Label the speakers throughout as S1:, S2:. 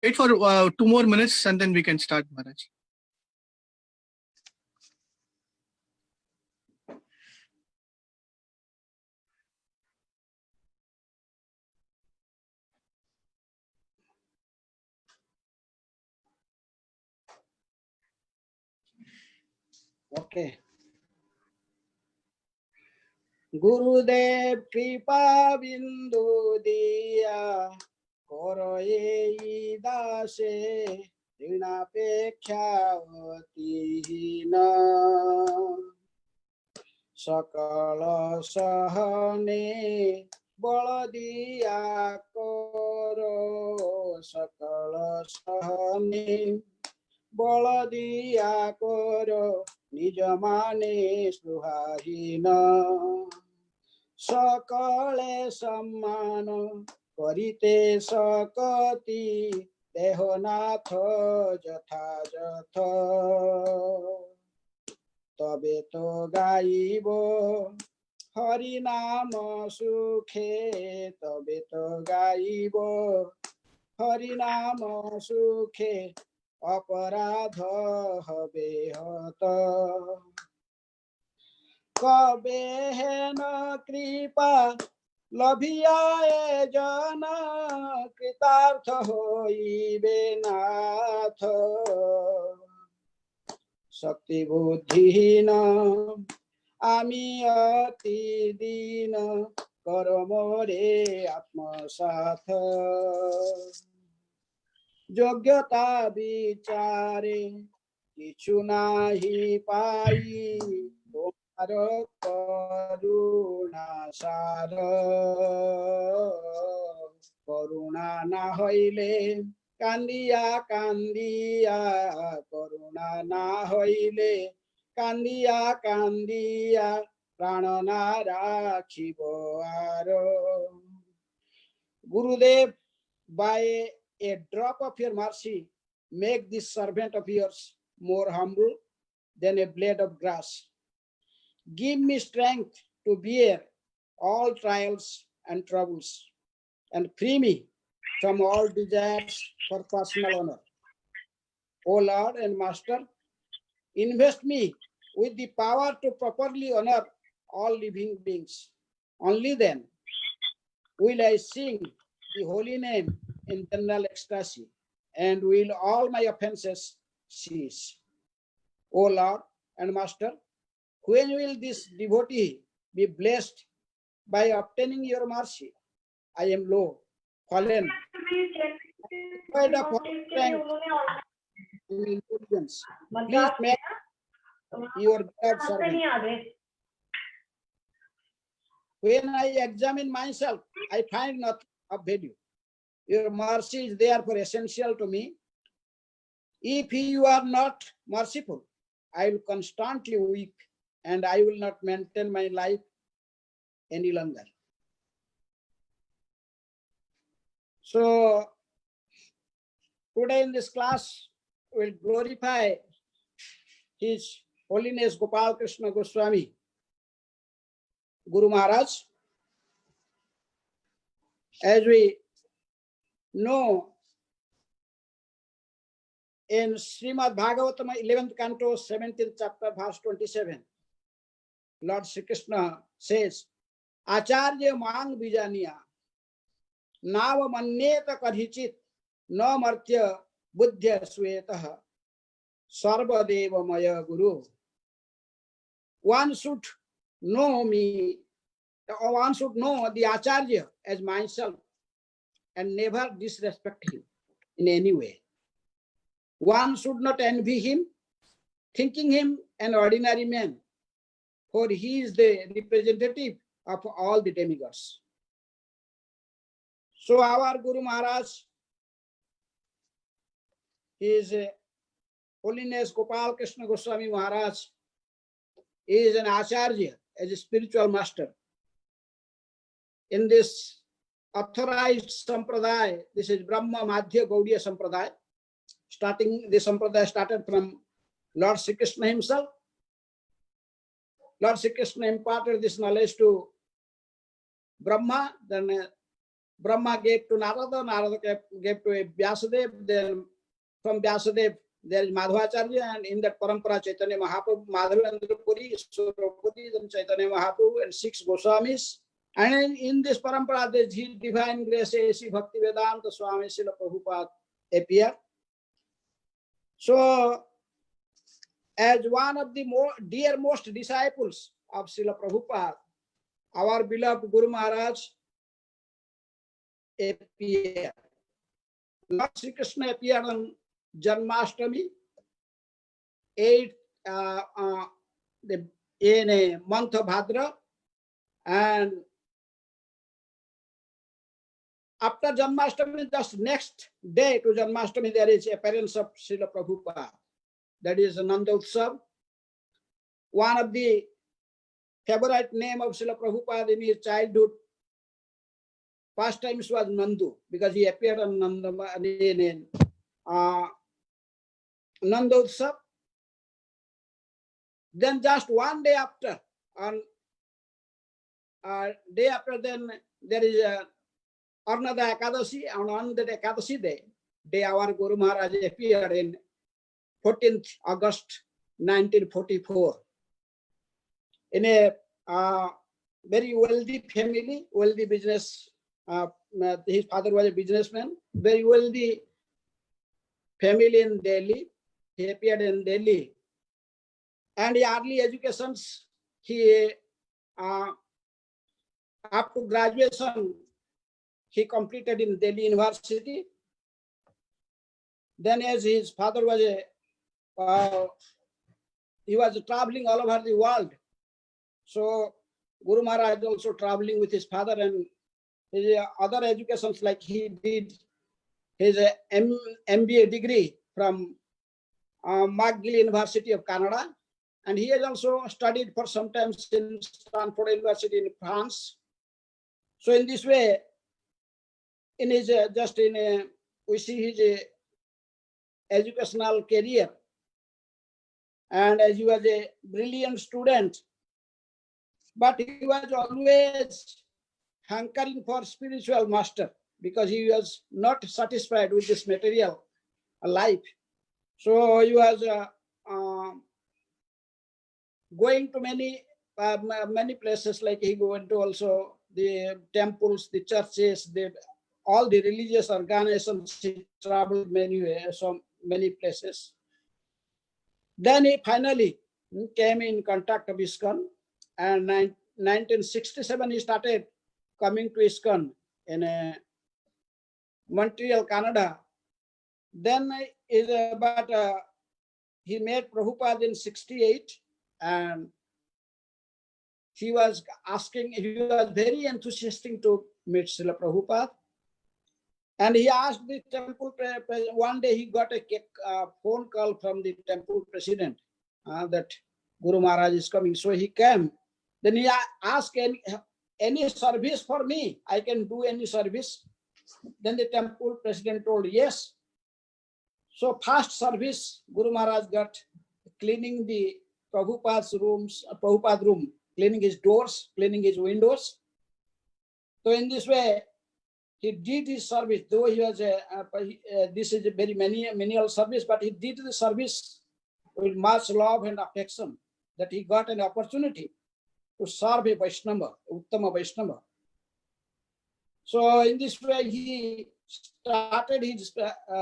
S1: Wait for 2 more minutes and then we can start, Maharaj.
S2: Okay. Gurudev Kripa Bindu Diya Koro Ei Dase Rinapekshavati Na Sakala Sahane Baladiya Koro Sakala Sahane Baladiya Koro Nijamane Suhahina Sakale Sammano Karite Sakati Dehonatha Jatha Jatha Tabe to gaibo Hari Nama Sukhe Tabe to gaibo Hari Nama Sukhe Aparadha habe hata Kabe hena kripa Labhiya jana Kritartha hoibe nath Shakti buddhina Ami ati dina Karamore atmasatha Yogyata bichare kichu nahi pai tomar karuna sara karuna na hoile kandiya kandiya karuna na hoile kandiya kandiya prana na rakhibo aro Gurudev, by a drop of your mercy, make this servant of yours more humble than a blade of grass. Give me strength to bear all trials and troubles, and free me from all desires for personal honor. O Lord and Master, invest me with the power to properly honor all living beings. Only then will I sing the holy name in general ecstasy, and will all my offenses cease. O Lord and Master, when will this devotee be blessed by obtaining your mercy? I am low, fallen, devoid of all strength and intelligence. Please make your God servant. When I examine myself, I find nothing of value. Your mercy is therefore essential to me. If you are not merciful, I will constantly weep and I will not maintain my life any longer. So today in this class, we'll glorify His Holiness Gopal Krishna Goswami, Guru Maharaj. As we know, in Srimad Bhagavatam, 11th canto, 17th chapter, verse 27, Lord Sri Krishna says, Acharya mang bijaniya, nava manyeta kadhichit, no martya buddhya swetaha, sarva deva maya guru. One should know me, or one should know the Acharya as myself and never disrespect him in any way. One should not envy him, thinking him an ordinary man, for he is the representative of all the demigods. So our Guru Maharaj, His Holiness Gopal Krishna Goswami Maharaj, is an Acharya, as a spiritual master. In this authorized Sampradaya, this is Brahma Madhya Gaudiya Sampradaya. This Sampradaya started from Lord Sri Krishna himself. Lord Sri Krishna imparted this knowledge to Brahma, then Brahma gave to Narada, Narada gave to Vyasadeva, then from Vyasadeva there is Madhvacharya, and in that parampara Chaitanya Mahaprabhu, Madhavendra Puri, Surapati, then Chaitanya Mahaprabhu and 6 Goswamis. And in this parampara, the divine grace, A.C. Bhaktivedanta Swami Srila Prabhupada appear. So, as one of the dearmost disciples of Srila Prabhupada, our beloved Guru Maharaj appeared. Lord Sri Krishna appeared on Janmashtami, 8 in a month of Bhadra, and after Janmashtami, just next day to Janmashtami, there is appearance of Srila Prabhupada. That is Nanda Utsav. One of the favorite name of Srila Prabhupada in his childhood pastimes was Nandu, because he appeared on Nanda Utsav. Then just one day after, on day after, then there is a Arnada Ekadashi, and on that Ekadashi day our Guru Maharaj appeared in 14th August 1944 in a very wealthy family, wealthy business. His father was a businessman, very wealthy family in Delhi. He appeared in Delhi, and the early educations, he up to graduation, he completed in Delhi University. Then, as his father was he was traveling all over the world, so Guru Maharaj also traveling with his father, and his other educations, like he did his MBA degree from McGill University of Canada, and he has also studied for some time in Stanford University in France. So in this way, in his we see his educational career, and as he was a brilliant student, but he was always hankering for spiritual master, because he was not satisfied with this material life. So he was going to many places, like he went to also the temples, the churches, all the religious organizations. He traveled many places. Then he finally came in contact with ISKCON, and 1967 he started coming to ISKCON in Montreal, Canada. Then he met Prabhupada in 68, and he was very enthusiastic to meet Srila Prabhupada. And he asked the temple, one day he got a phone call from the temple president that Guru Maharaj is coming. So he came. Then he asked, any service for me? I can do any service. Then the temple president told, yes. So first service, Guru Maharaj got cleaning the Prabhupada's room, cleaning his doors, cleaning his windows. So in this way, he did his service, though he was this is a very menial service, but he did the service with much love and affection, that he got an opportunity to serve a Vaishnava, Uttama Vaishnava. So in this way, he started his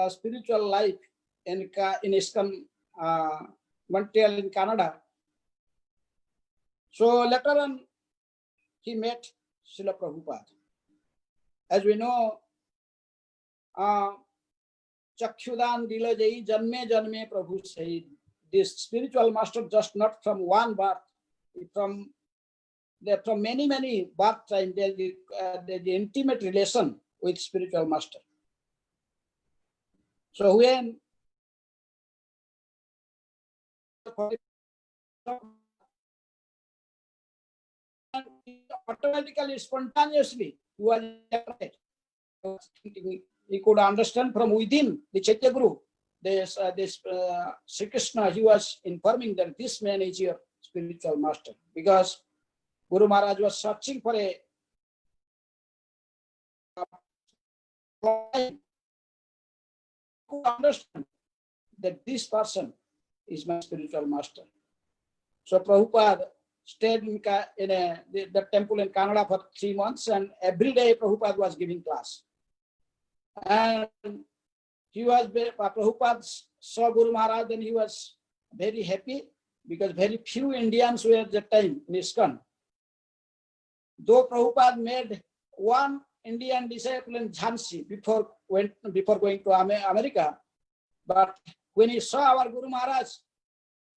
S2: spiritual life in ISKCON, Montreal in Canada. So later on, he met Srila Prabhupada. As we know, Chakshudan Dilajai Janme Janme Prabhu said, this spiritual master just not from one birth, from many birth time, the intimate relation with spiritual master. So when automatically, spontaneously, he could understand from within the Chaitya Guru, this Sri Krishna, he was informing that this man is your spiritual master, because Guru Maharaj was searching for could understand that this person is my spiritual master. So Prabhupada stayed in the temple in Canada for 3 months, and every day Prabhupada was giving class. And Prabhupada saw Guru Maharaj, and he was very happy because very few Indians were at that time in ISKCON. Though Prabhupada made one Indian disciple in Jhansi before going to America, but when he saw our Guru Maharaj,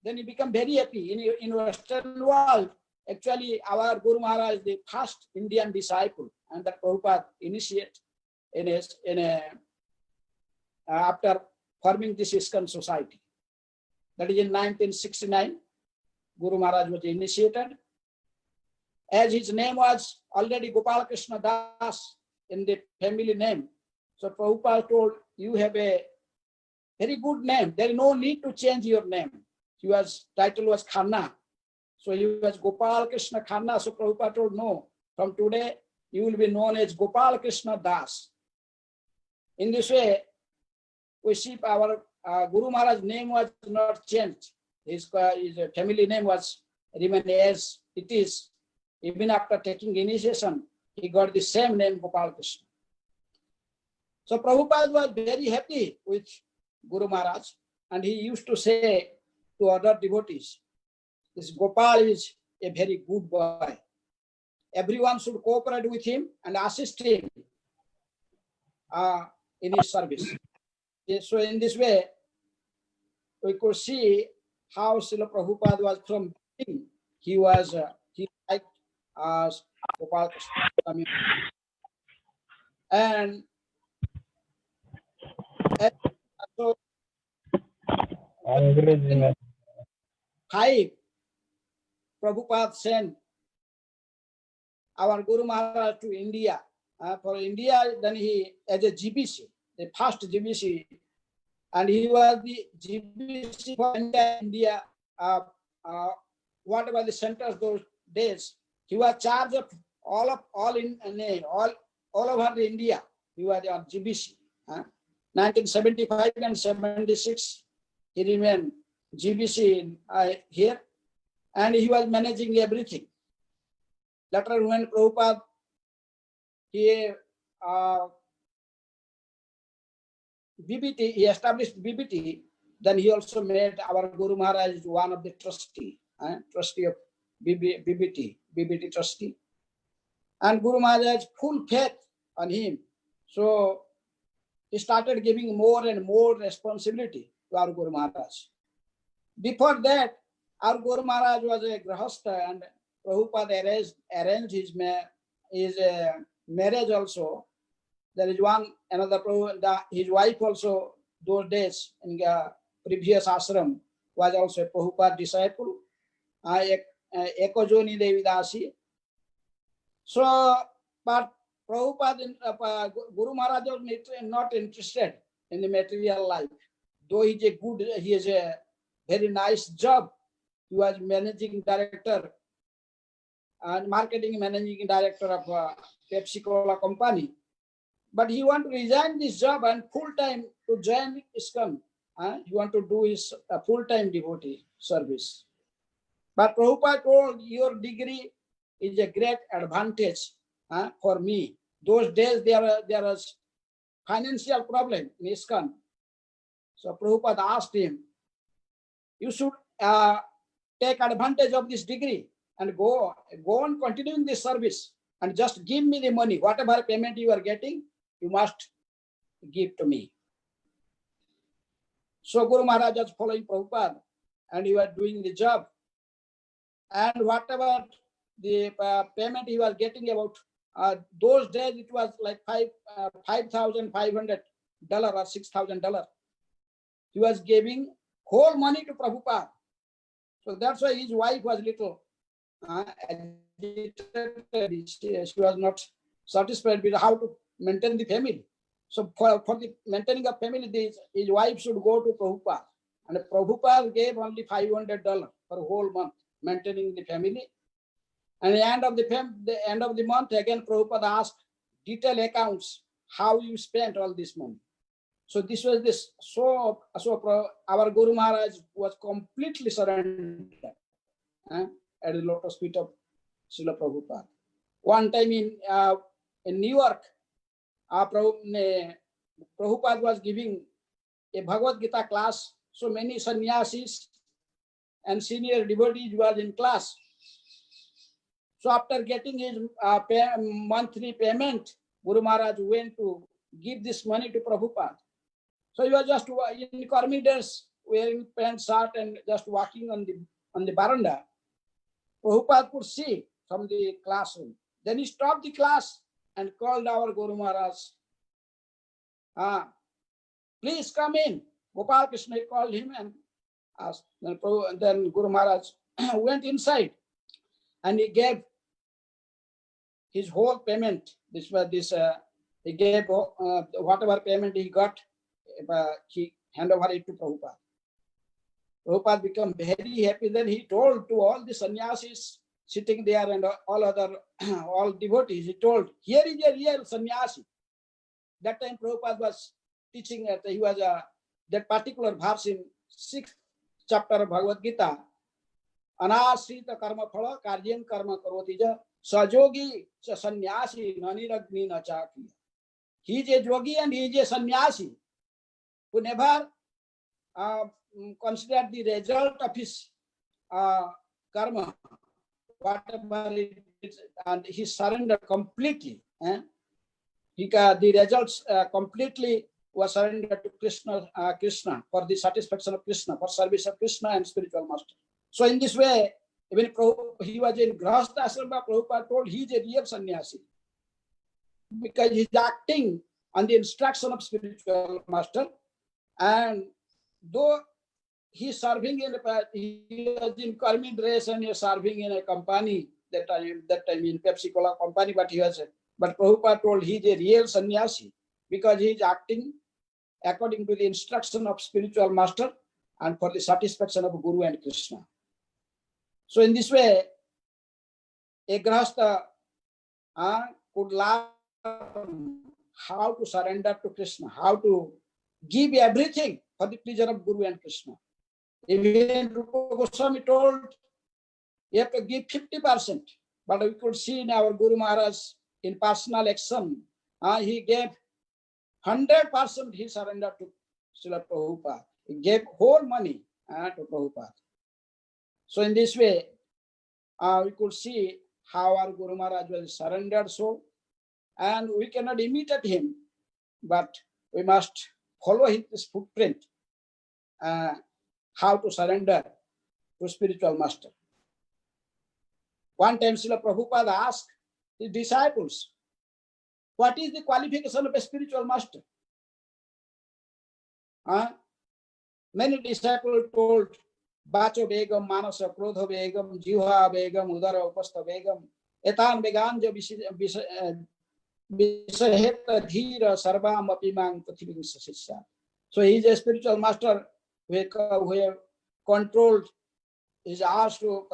S2: then he became very happy. In Western world, actually our Guru Maharaj is the first Indian disciple, and that Prabhupada initiated after forming this ISKCON society. That is in 1969, Guru Maharaj was initiated. As his name was already Gopal Krishna Das in the family name, so Prabhupada told, you have a very good name. There is no need to change your name. His title was Khanna. So he was Gopal Krishna Khanna. So Prabhupada told, no, from today you will be known as Gopal Krishna Das. In this way, we see our Guru Maharaj's name was not changed. His family name was remained as it is. Even after taking initiation, he got the same name, Gopal Krishna. So Prabhupada was very happy with Guru Maharaj, and he used to say to other devotees, this Gopal is a very good boy. Everyone should cooperate with him and assist him in his service. So in this way, we could see how Srila Prabhupada was from beginning. He liked Gopal Krishna. And so 5, Prabhupada sent our Guru Maharaj to India. For India, then he as a GBC, the first GBC, and he was the GBC for India. Whatever the centers those days, he was charged of all over the India. He was on GBC. 1975 and 76, he remained GBC here, and he was managing everything. Later, when Prabhupada he established BBT, then he also made our Guru Maharaj one of the trustee of BBT trustee. And Guru Maharaj full faith on him. So he started giving more and more responsibility to our Guru Maharaj. Before that, our Guru Maharaj was a grahastha, and Prabhupada arranged his marriage also. There is his wife also, those days in the previous ashram, was also a Prabhupada disciple, Ekojoni Devi Dasi. So, but Prabhupada, Guru Maharaj was not interested in the material life. Though he has a very nice job. He was managing director and marketing managing director of Pepsi Cola company. But he want to resign this job and full-time to join ISKCON. He want to do his full-time devotee service. But Prabhupada told, your degree is a great advantage for me. Those days there was financial problem in ISKCON. So Prabhupada asked him, you should take advantage of this degree and go on continuing this service and just give me the money. Whatever payment you are getting, you must give to me. So Guru Maharaj was following Prabhupada, and he was doing the job. And whatever the payment he was getting about, those days it was like $5,500 or $6,000. He was giving whole money to Prabhupada. So that's why his wife was little agitated. She was not satisfied with how to maintain the family. So for the maintaining of family, his wife should go to Prabhupada. And Prabhupada gave only $500 for a whole month, maintaining the family. And at the end of the month, again Prabhupada asked detailed accounts, how you spent all this money. So this was this. So our Guru Maharaj was completely surrendered at the lotus feet of Srila Prabhupada. One time in New York, Prabhupada was giving a Bhagavad Gita class. So many sannyasis and senior devotees was in class. So after getting his monthly payment, Guru Maharaj went to give this money to Prabhupada. So he was just in corridors, wearing pant, shirt, and just walking on the veranda. Prabhupada could see from the classroom. Then he stopped the class and called our Guru Maharaj. Please come in. Gopal Krishna called him and asked. Then Guru Maharaj went inside and he gave his whole payment. He gave whatever payment he got, he handed over it to Prabhupada. Prabhupada became very happy. Then he told to all the sannyasis sitting there and all devotees, he told, here is a real sannyasi. That time Prabhupada was teaching, he was that particular verse in 6th chapter of Bhagavad Gita, Anasrita karma phala karyan karma karoti ja sajogi cha sannyasi naniragni na chakya. He is a yogi and he is a sannyasi who never considered the result of his karma, whatever it is, and he surrendered completely. The results completely was surrendered to Krishna for the satisfaction of Krishna, for service of Krishna and spiritual master. So in this way, even he was in Grahastha Ashrama, Prabhupada told he is a real sannyasi because he is acting on the instruction of spiritual master. And though he is serving he was in army dress and he is serving in a company that time in Pepsi Cola company, but Prabhupada told he is a real sannyasi because he is acting according to the instruction of spiritual master and for the satisfaction of Guru and Krishna. So in this way, a Grahastha could learn how to surrender to Krishna, how to give everything for the pleasure of Guru and Krishna. Even Rupa Goswami told you have to give 50%, but we could see in our Guru Maharaj in personal action, he gave 100%, he surrendered to Srila Prabhupada. He gave whole money to Prabhupada. So in this way, we could see how our Guru Maharaj was surrendered so, and we cannot imitate him, but we must follow his footprint, how to surrender to spiritual master. One time Srila Prabhupada asked his disciples, what is the qualification of a spiritual master? Many disciples told, Bacho Begam, Manasa Krodha Begam, Jiha Begam, Udara Upasta Begam, Etan Beganja Visaheta Dhira Sarvam Apimang Pathiving Sasisya. So he is a spiritual master who have controlled, is asked to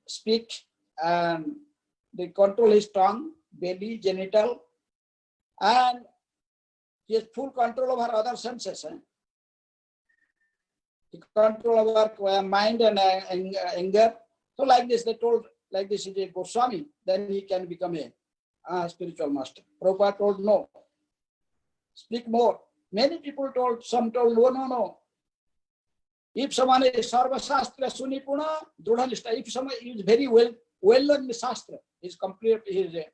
S2: speak and they control his tongue, belly, genital, and he has full control over other senses. He control over mind and anger. So like this, they told, like this is a Goswami, then he can become a spiritual master. Prabhupada told no. Speak more. Many people told, some told no. If someone is Sarva Shastra Sunipuna, Drudhanishta, if someone is very well learned in the Shastra, is complete, he is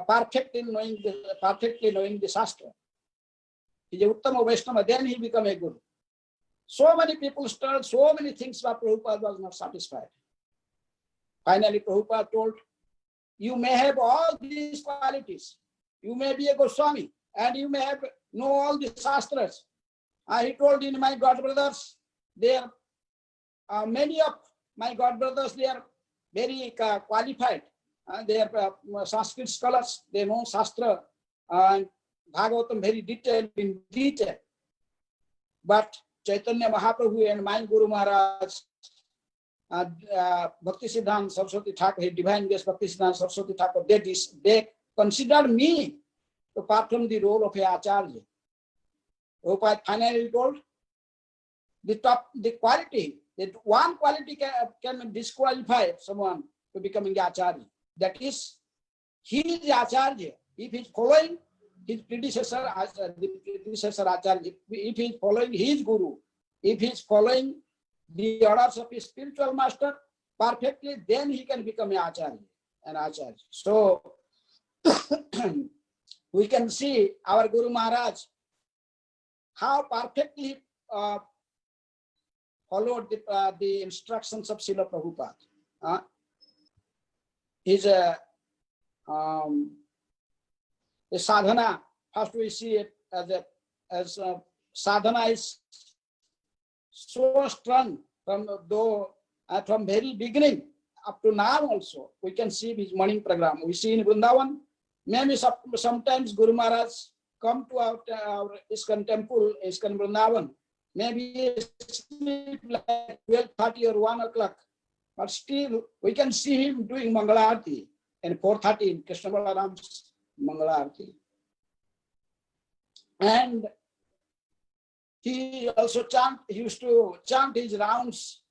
S2: perfectly knowing the Shastra. He is a Uttama Vaishnava, then he become a Guru. So many people stirred, so many things, but Prabhupada was not satisfied. Finally, Prabhupada told, you may have all these qualities. You may be a Goswami, and you may know all the Shastras. He told in my God brothers, there are many of my God brothers, they are very qualified. They are Sanskrit scholars, they know Shastra and Bhagavatam very in detail. But Chaitanya Mahaprabhu and my Guru Maharaj, Bhaktisiddhanta Saraswati Thakur, his divine grace Bhaktisiddhanta Saraswati Thakur, they considered me to perform the role of a Acharya. Prabhupada finally told the quality, that one quality can disqualify someone to becoming Acharya. That is, he is Acharya if he is following his predecessor, the predecessor Acharya, if he is following his guru, if he is following the orders of his spiritual master perfectly, then he can become an Acharya. So we can see our Guru Maharaj how perfectly followed the instructions of Srila Prabhupada. His a sadhana, first we see it as sadhana is so strong from very beginning up to now also. We can see his morning program. We see in Vrindavan, maybe sometimes Guru Maharaj come to our ISKCON temple, ISKCON Vrindavan, maybe sleep like 12:30 or 1 o'clock, but still we can see him doing Mangala Arati and 4:30 in Krishna Balaram's Mangala Arati. And he also used to chant his rounds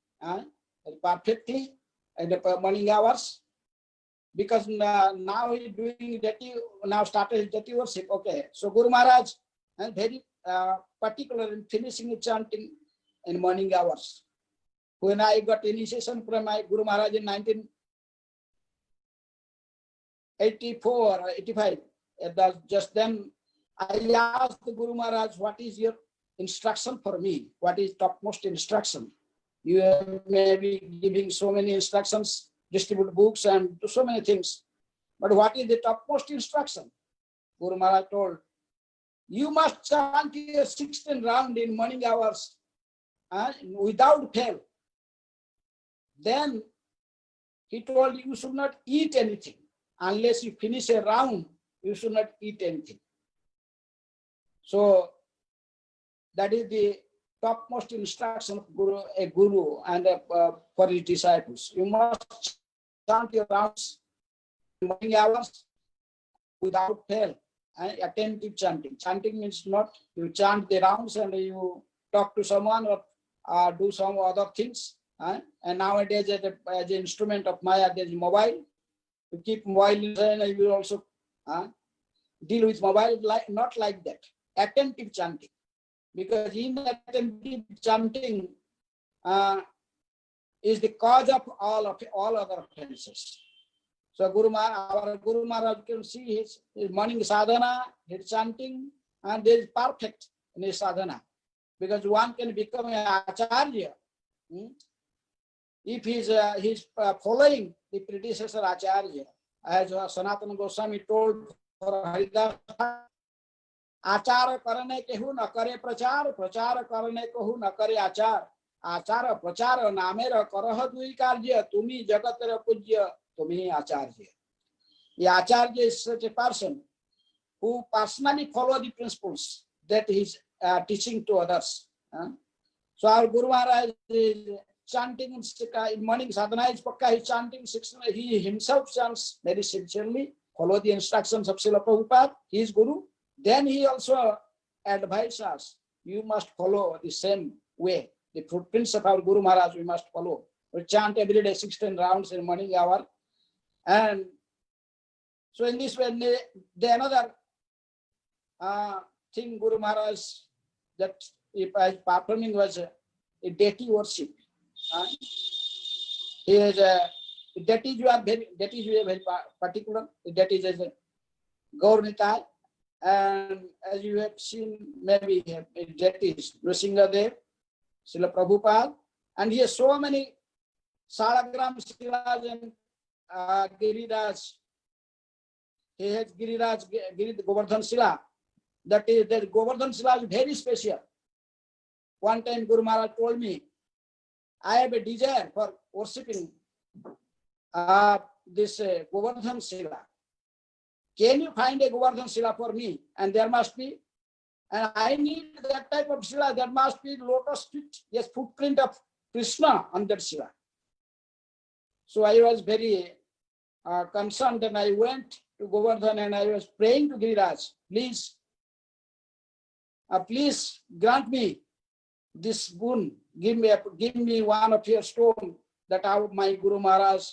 S2: perfectly at the morning hours, because now he's doing now started his deity worship. Okay, so Guru Maharaj is very particular in finishing the chanting in morning hours. When I got initiation from my Guru Maharaj in 1984 or 85, just then I asked the Guru Maharaj, what is your instruction for me? What is topmost instruction? You may be giving so many instructions, distribute books and do so many things, but what is the topmost instruction? Guru Maharaj told, you must chant your 16 round in morning hours without fail. Then he told, you should not eat anything. Unless you finish a round, you should not eat anything. So that is the topmost instruction of a guru and for his disciples. You must chant your rounds in morning hours without fail. Attentive chanting. Chanting means not you chant the rounds and you talk to someone or do some other things. And nowadays, as an instrument of Maya, there is mobile. You keep mobile inside and you also deal with mobile, not like that. Attentive chanting. Because inattentive chanting is the cause of all other offenses. So our Guru Maharaj can see his morning sadhana, his chanting, and there is perfect in his sadhana. Because one can become an Acharya if he's following the predecessor Acharya. As Sanatana Goswami told for Haridas, आचार करने केहू न करे प्रचार, प्रचार करने कहू न करे आचार, आचार प्रचार नामेर करह दुई कार्य, तुम्ही जगतर पूज्य तुम्ही आचार्य. The Acharya is such a person who personally follow the principles that he is teaching to others. So our Guru Maharaj is chanting in morning sadhana is pakka, he is chanting 16, he himself chants very sincerely, follow the instructions of Srila Prabhupada, he is Guru. Then he also advises us, you must follow the same way. The footprints of our Guru Maharaj we must follow. We chant every day 16 rounds in morning hour. And so in this way, the another thing Guru Maharaj that if I performing was a deity worship. He is deities are very particular. The deities is Gaur Nitai. And as you have seen, maybe deities, Nrsingadev, Srila Prabhupada, and he has so many Salagram Silas and Giriraj. He has Giriraj, Govardhan Sila. That Govardhan Sila is very special. One time Guru Maharaj told me, I have a desire for worshipping this Govardhan Sila. Can you find a Govardhan Sila for me? And there must be. And I need that type of Sila. There must be lotus feet, yes, footprint of Krishna on that Sila. So I was very concerned and I went to Govardhan and I was praying to Giriraj, please grant me this boon. Give me one of your stone that my Guru Maharaj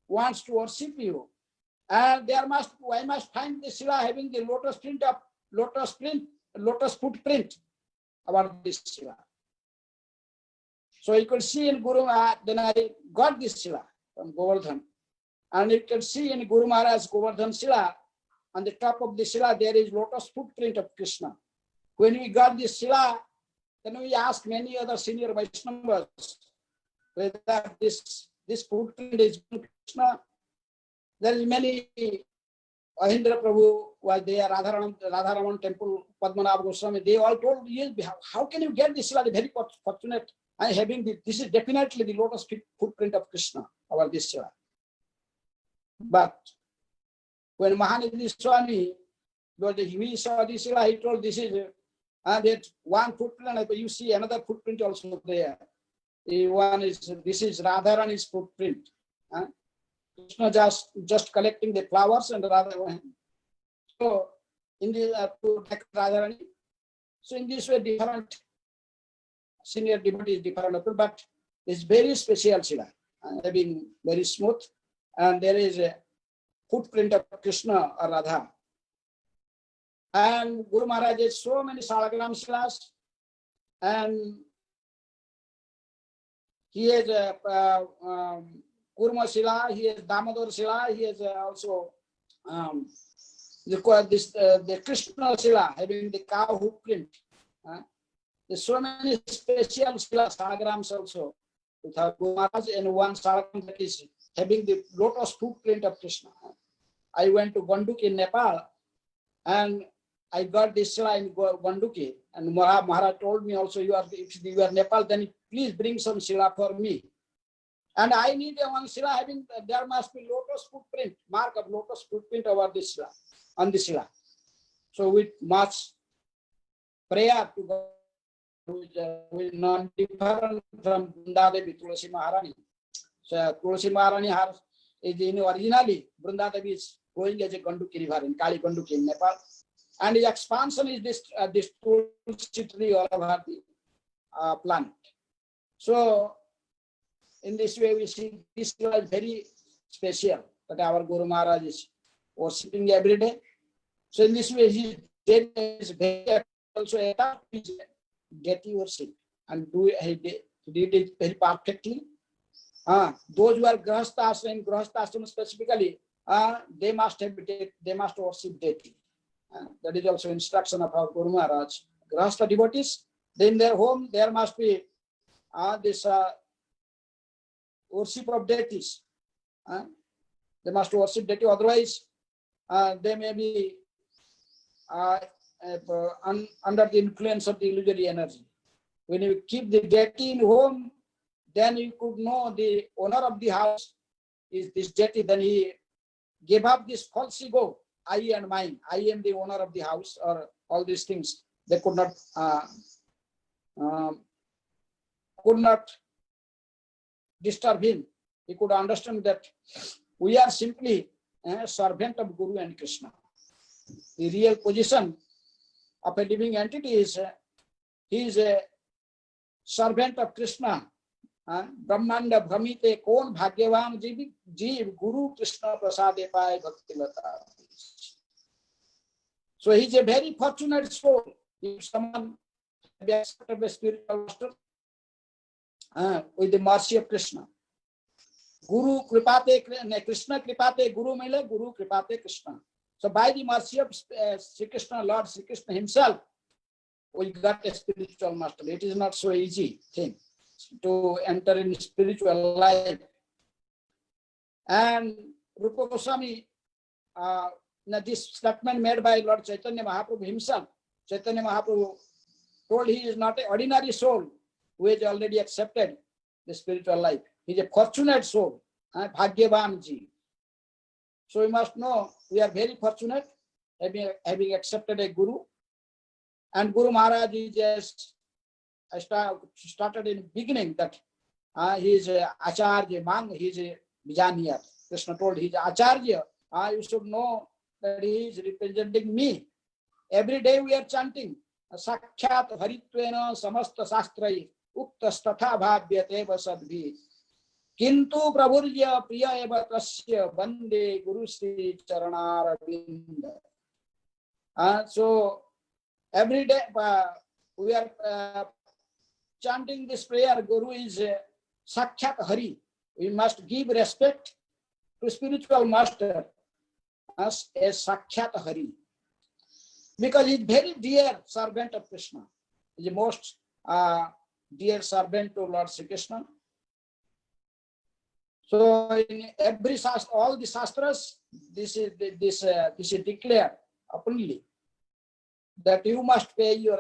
S2: wants to worship you. And I must find the Shila having the lotus footprint about this Shila. So you could see in Guru, then I got this Shila from Govardhan. And you can see in Guru Maharaj Govardhan Shila, on the top of the Shila, there is lotus footprint of Krishna. When we got this Shila, then we asked many other senior Vaishnavas whether this footprint is Krishna. There is many, Ahindra Prabhu was there, Radharaman temple, Padmanabha Goswami, they all told, yes, how can you get this Shila? Very fortunate. I having this is definitely the lotus footprint of Krishna, about this Shila. But when Mahanidhi Swami, he saw this Shila, he told this is that one footprint, but you see another footprint also there. This is Radharani's footprint. Krishna just collecting the flowers and Radharani. So in the to Radharani. So in this way, different senior devotees, different, but it's very special Shila, having very smooth, and there is a footprint of Krishna or Radha. And Guru Maharaj has so many Salagram Shilas, and he has Kurma Shila, he has Damodar Shila, he has also the Krishna Shila, having the cow hoof print. There's so many special Shilas, Salagrams also, with Guru Maharaj, and one Salagram that is having the lotus footprint of Krishna. I went to Ganduki in Nepal, and I got this Shila in Ganduki, and Maharaj told me also, if you are Nepal, then please bring some Shila for me. And I need one Shila having, there must be lotus footprint, mark of lotus footprint over this Shila, on the Shila. So with much prayer to God, which not different from Vrindadevi, Tulasi Maharani. So Tulasi Maharani is originally, Vrindadevi is going as a Ganduki river in Kali Ganduki in Nepal. And the expansion is this Tulsi tree all over the planet. So in this way, we see this is very special that our Guru Maharaj is worshipping every day. So in this way, he is very also his deity worship, and he did it very perfectly. Those who are Grahastha specifically, they must worship deity. That is also instruction of our Guru Maharaj. Grahastha devotees, in their home, there must be this worship of deities. They must worship deity, otherwise they may be under the influence of the illusory energy. When you keep the deity in home, then you could know the owner of the house is this deity. Then he gave up this false ego, I and mine. I am the owner of the house, or all these things. They could not disturb him. He could understand that we are simply a servant of Guru and Krishna. The real position of a living entity is he is a servant of Krishna. Brahmanda Brahmite Kon Bhagyavan Jeev Guru Krishna Prasade Pai Bhakti Lata. So he is a very fortunate soul. If someone be accepted by spiritual master with the mercy of Krishna. Guru Kripate Krishna Kripate Guru Mile Guru Kripate Krishna. So by the mercy of Sri Krishna, Lord Sri Krishna himself, we got a spiritual master. It is not so easy thing to enter in spiritual life. And Rupa Goswami, this statement made by Lord Chaitanya Mahaprabhu himself. Chaitanya Mahaprabhu told he is not an ordinary soul who has already accepted the spiritual life. He is a fortunate soul, Bhagyavanji. So we must know we are very fortunate having accepted a Guru. And Guru Maharaj is just, I started in the beginning that he is a Acharya, he is a Vijaniya. Krishna told he is Acharya. You should know that he is representing me. Every day we are chanting Sakshat Haritvena Samasta Sastrai Uktastatha Bhavyate Vasadbhi Kintu Prabhurya Priya Eva Tasya Bande Guru Sri Charanaravinda. So every day we are chanting this prayer. Guru is Sakshat Hari. We must give respect to spiritual master as a Sakshat Hari, because he is very dear servant of Krishna. He is the most dear servant to Lord Sri Krishna. So in every shastra, all the shastras, this is declared openly that you must pay your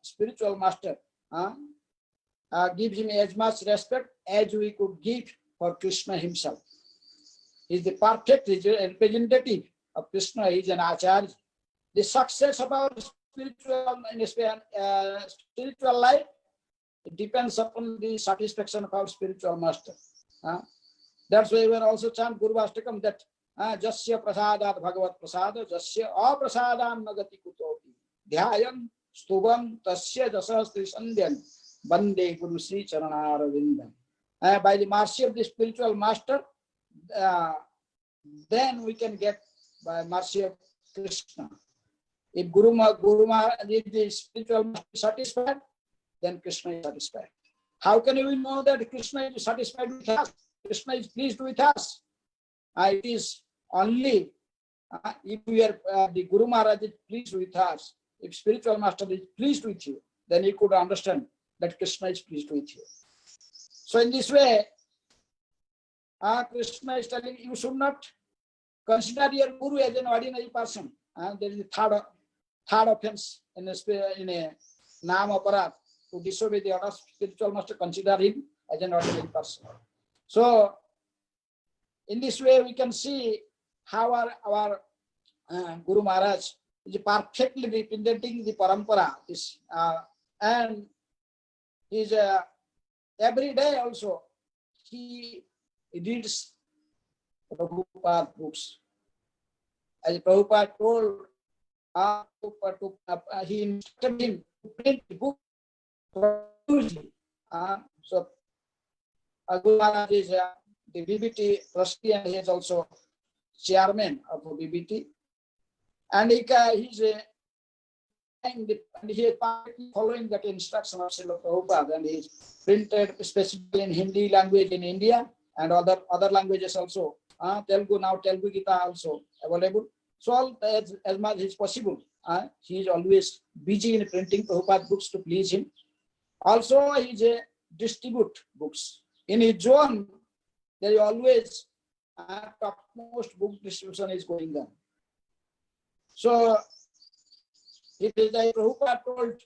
S2: spiritual master. Give him as much respect as we could give for Krishna himself. He is the perfect representative of Krishna. He is an acharya. The success of our spiritual life, it depends upon the satisfaction of our spiritual master. That's why we are also chant Guru Ashtakam that Jasya Prasadat Bhagavat Prasada Jasya Aprasadam Nagati Kutopi Dhyayan Stubam Tasya Jasastri Sandhyan Bande Guru Sri Charanaravindan. By the mercy of the spiritual master, then we can get by mercy of Krishna. If if the spiritual master is satisfied, then Krishna is satisfied. How can we know that Krishna is satisfied with us? Krishna is pleased with us. It is only if we are the Guru Maharaj is pleased with us, if spiritual master is pleased with you, then you could understand that Krishna is pleased with you. So in this way, Krishna is telling you should not consider your Guru as an ordinary person. There is a third offense in a Nama Aparat, to disobey the order of spiritual master, consider him as an ordinary person. So in this way, we can see how our Guru Maharaj is perfectly representing the parampara. And is every day also he reads Prabhupada books. As Prabhupada told, he instructed him to print the book. So Guru Maharaj is the BBT trustee, and he is also chairman of BBT. And he is following that instruction of Srila Prabhupada, and he is printed specifically in Hindi language in India and other languages also. Telugu, now Telugu Gita also available. So all as much as possible, he is always busy in printing Prabhupada books to please him. Also, he is distribute books. In his zone, there is always topmost book distribution is going on. So it is like Prabhupada told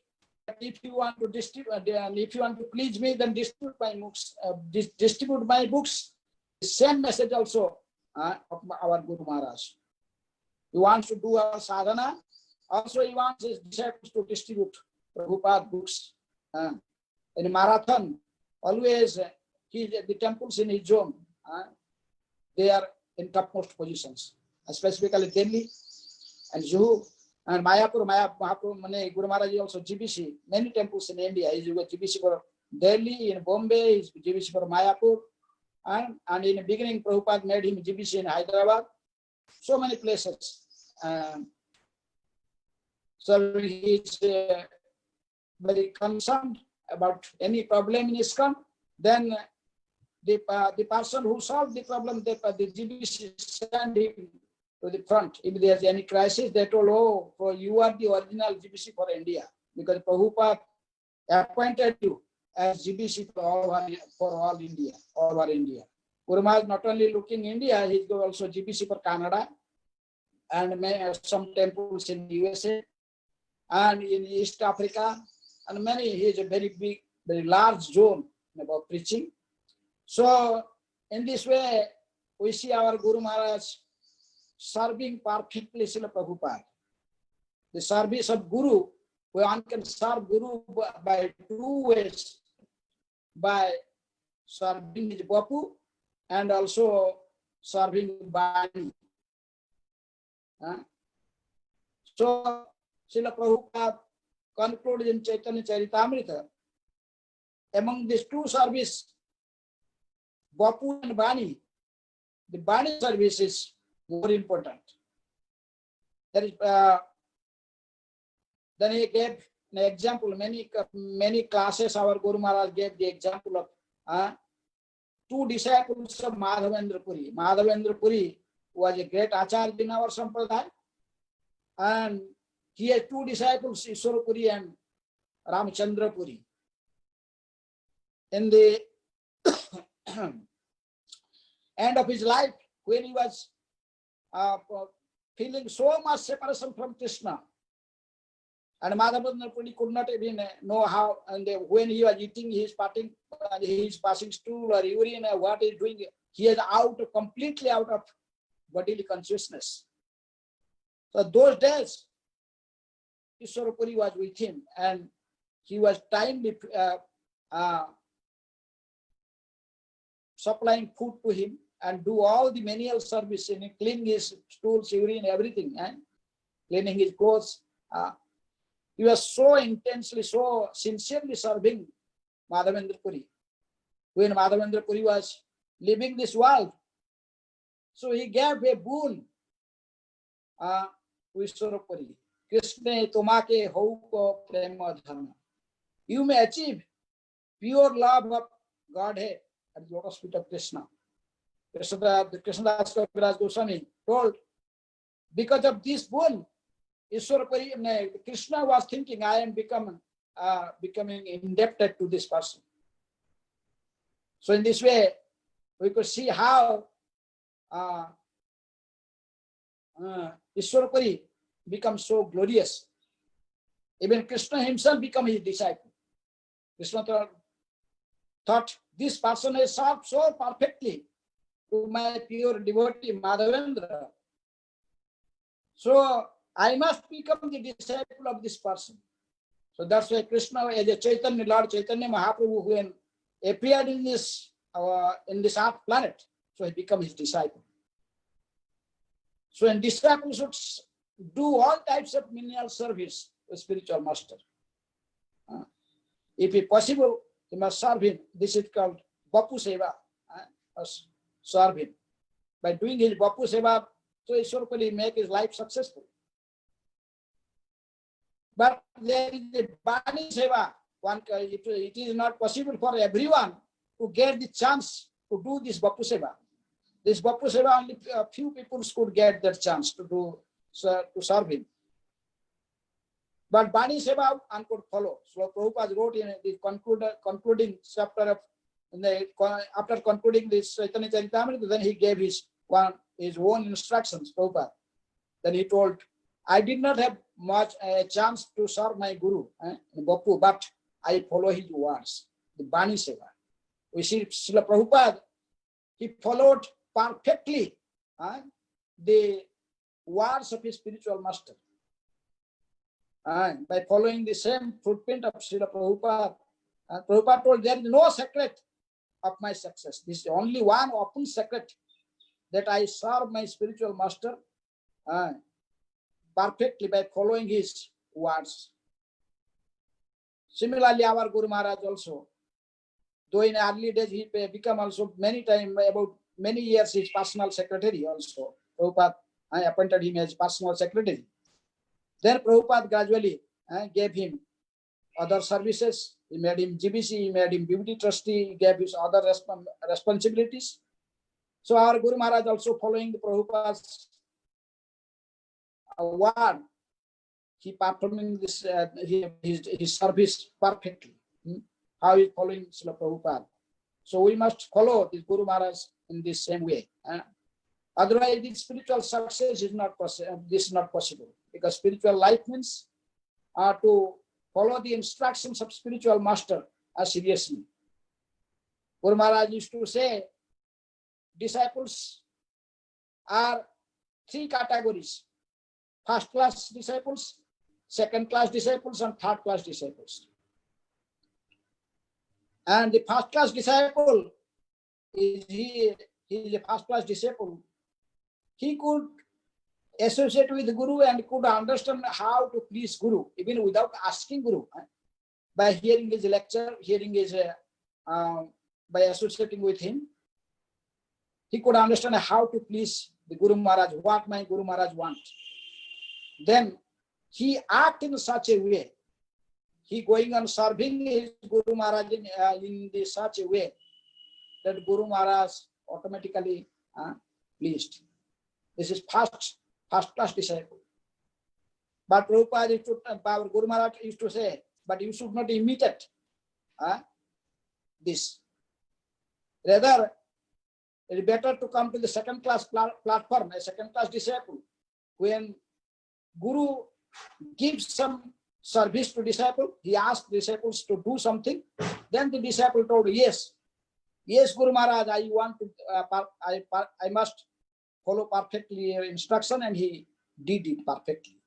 S2: that if you want to distribute, if you want to please me, then distribute my books. Distribute my books. The same message also of our Guru Maharaj. He wants to do our sadhana. Also, he wants his disciples to distribute Prabhupada books. In a marathon, always the temples in his zone, they are in topmost positions, specifically Delhi and Juhu and Mayapur. Guru Maharaj is also GBC. Many temples in India. He is GBC for Delhi, in Bombay, he is GBC for Mayapur. And in the beginning, Prabhupada made him GBC in Hyderabad. So many places. So he is very concerned about any problem in ISKCON. Then the person who solved the problem, the GBC sent him to the front. If there is any crisis, they told, oh, you are the original GBC for India, because Prabhupada appointed you as GBC for all India, all over India. Guru Maharaj not only looking India, he is also GBC for Canada and some temples in USA and in East Africa, and many. He is a very big, very large zone about preaching. So in this way, we see our Guru Maharaj serving perfectly Srila Prabhupada. The service of Guru, one can serve Guru by two ways: by serving his Bapu and also serving Bani. So Srila Prabhupada concluded in Chaitanya Charitamrita, among these two services, Bapu and Bani, the Bani service is more important. There is, then he gave an example, many classes our Guru Maharaj gave the example of two disciples of Madhavendra Puri. Madhavendra Puri was a great acharya in our Sampradaya, and he had two disciples, Ishwara Puri and Ramchandra Puri. In the end of his life, when he was feeling so much separation from Krishna, and Madhavendra Puri could not even know how, and when he was eating, he is passing stool or urine or what he is doing, he is completely out of bodily consciousness. So those days, Ishwara Puri was with him, and he was timely supplying food to him and do all the menial service, in cleaning his stools, urine, everything, and cleaning his clothes. He was so intensely, so sincerely serving Madhavendra Puri. When Madhavendra Puri was leaving this world, so he gave a boon to Ishwara Puri. Krishna tomake hauko prema dharma. You may achieve pure love of Godhead at the lotus feet of Krishna. Krishnadas Kaviraj Goswami told, because of this boon, Ishwara Puri, Krishna was thinking, I am becoming indebted to this person. So in this way, we could see how Ishwara Puri becomes so glorious. Even Krishna himself became his disciple. Krishna thought, this person has served so perfectly to my pure devotee Madhavendra. So I must become the disciple of this person. So that's why Krishna, as a Chaitanya, Lord Chaitanya Mahaprabhu, when appeared in this earth planet, so he became his disciple. So, and disciples should do all types of menial service to spiritual master. If it's possible, he must serve him. This is called Bapu Seva. Must serve him. By doing his Bapu Seva, so he should make his life successful. But there is the Bani Seva. It is not possible for everyone to get the chance to do this Bapu Seva. This Bapu Seva, only a few people could get that chance to serve him. But Bani Seva, one could follow. So Prabhupada wrote in the concluding chapter of, after concluding this Chaitanya Charitamrita, then he gave his own instructions, Prabhupada. Then he told, I did not have much a chance to serve my Guru, Bapu, but I follow his words, the Bani Seva. We see Srila Prabhupada, he followed perfectly the words of his spiritual master. By following the same footprint of Srila Prabhupada, Prabhupada told, there is no secret of my success. This is only one open secret, that I serve my spiritual master perfectly by following his words. Similarly, our Guru Maharaj also, though in early days he became also about many years his personal secretary also. Prabhupada appointed him as personal secretary. Then Prabhupada gradually gave him other services. He made him GBC, he made him beauty trustee, he gave his other responsibilities. So our Guru Maharaj also, following the Prabhupada's word, he performing this his service perfectly. How he is following Srila Prabhupada. So we must follow this Guru Maharaj in this same way. Otherwise, this spiritual success is not possible. This is not possible, because spiritual life means to follow the instructions of spiritual master seriously. Guru Maharaj used to say, disciples are three categories: first class disciples, second class disciples, and third class disciples. And the first class disciple is he is a first class disciple. He could associate with Guru and could understand how to please Guru, even without asking Guru. By hearing his lecture, hearing his, by associating with him, he could understand how to please the Guru Maharaj, what my Guru Maharaj wants. Then he act in such a way, he going on serving his Guru Maharaj in such a way that Guru Maharaj automatically pleased. This is first class disciple. But Prabhupada, our Guru Maharaj used to say, but you should not imitate this. Rather, it is better to come to the second class platform, a second class disciple. When Guru gives some service to disciple, he asks disciples to do something. Then the disciple told, yes, Guru Maharaj, I want to, I must follow perfectly your instruction, and he did it perfectly.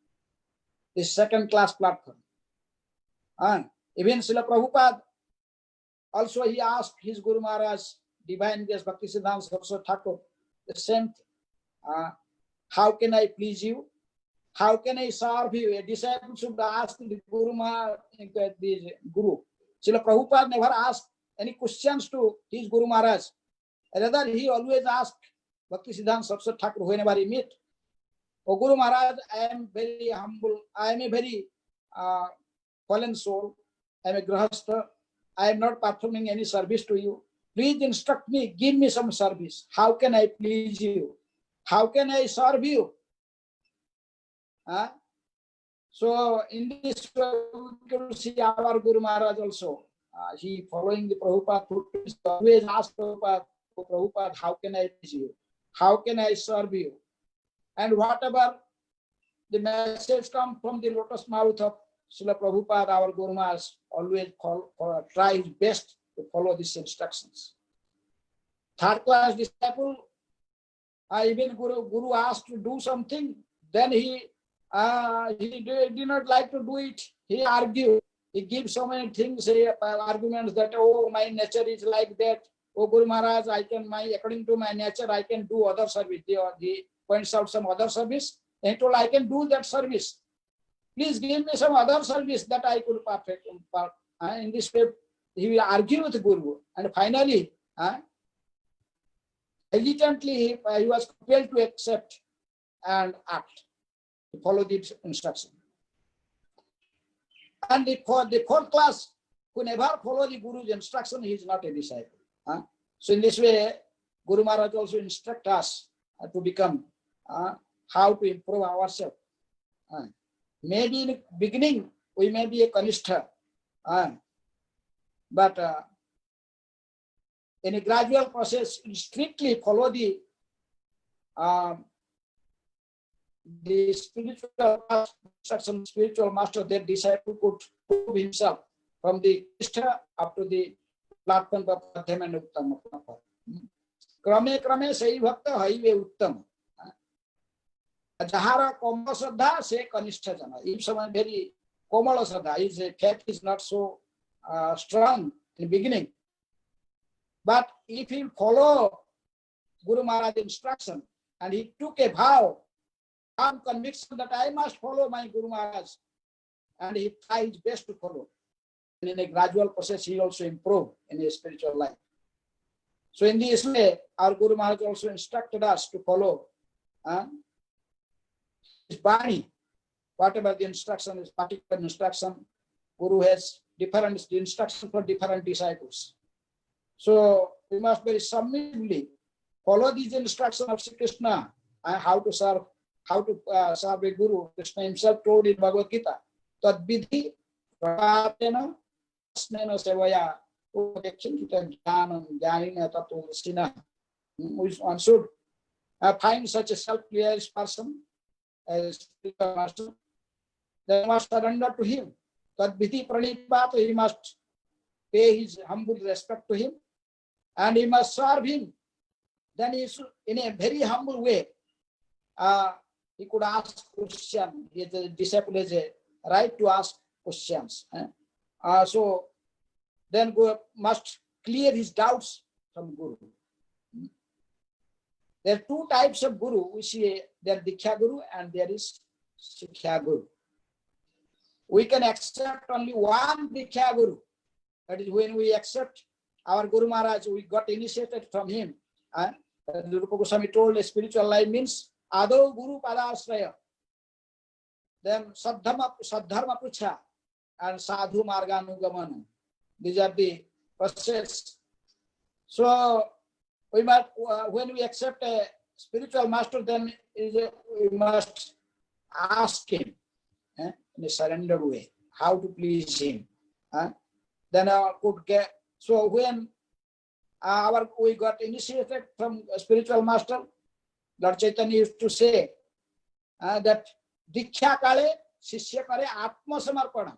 S2: This second class platform. Even Srila Prabhupada, also he asked his Guru Maharaj, Divine Grace Bhaktisiddhanta Saraswati Thakur, the same thing. How can I please you? How can I serve you? A disciple should ask the Guru Maharaj, the Guru. Srila Prabhupada never asked any questions to his Guru Maharaj. Rather, he always asked Bhaktisiddhanta Saraswati Thakur whenever he meet, "O Guru Maharaj, I am very humble. I am a very fallen soul. I am a grahastha. I am not performing any service to you. Please instruct me, give me some service. How can I please you? How can I serve you?" So in this way, we can see our Guru Maharaj also. He following the Prabhupada, always ask Prabhupada, "Oh, Prabhupada, how can I please you? How can I serve you?" And whatever the message come from the lotus mouth of Srila Prabhupada, our Guru Maharaj always try his best to follow these instructions. Third class disciple, even Guru asked to do something, then he did not like to do it. He argued. He gives so many things, arguments that, "Oh, my nature is like that. Oh, Guru Maharaj, according to my nature, I can do other service." He points out some other service. And he told, "I can do that service. Please give me some other service that I could perfect." In this way, he will argue with Guru. And finally, hesitantly, he was compelled to accept and act, to follow the instruction. And the fourth class, who never follow the Guru's instruction, he is not a disciple. So in this way, Guru Maharaj also instruct us to become, how to improve ourselves. Maybe in the beginning, we may be a Kanistha, but in a gradual process, strictly follow the spiritual instruction, spiritual master, their disciple could prove himself from the Kanistha up to the platform of Madhyam and Uttama. Krame krame sei bhakta haive uttam. Jahara Komala Shraddha se Kanistha jana. If someone very Komala Shraddha, his faith is not so strong in the beginning. But if he follow Guru Maharaj's instruction and he took a vow, firm conviction that I must follow my Guru Maharaj, and he tried his best to follow. And in a gradual process, he also improved in his spiritual life. So in this way, our Guru Maharaj also instructed us to follow his Bani. Whatever the instruction is, particular instruction, Guru has different instruction for different disciples. So we must very submissively follow these instructions of Sri Krishna and how to serve a Guru. Krishna himself told in Bhagavad Gita, "Tad vidhi prapatena snena sevaya upakshita jnanam jnanina tattva." One should find such a self-realized person as spiritual master. They must surrender to him. Tad vidhi pranipata, he must pay his humble respect to him, and he must serve him. Then he should, in a very humble way, he could ask questions. The disciple has a right to ask questions. So then Guru must clear his doubts from Guru. There are two types of guru. We see there Diksha Guru and there is Siksha Guru. We can accept only one Diksha Guru. That is when we accept our Guru Maharaj, we got initiated from him. Rupa Goswami told spiritual life means Ado Guru Padasraya, then Sadharma Pucha and Sadhu Marganugamanu. These are the process. So we must, when we accept a spiritual master, then we must ask him in a surrendered way how to please him. Then could get. So when we got initiated from a spiritual master, Lord Chaitanya used to say that Diksha Kale Shishya Kare Atma Samarpana.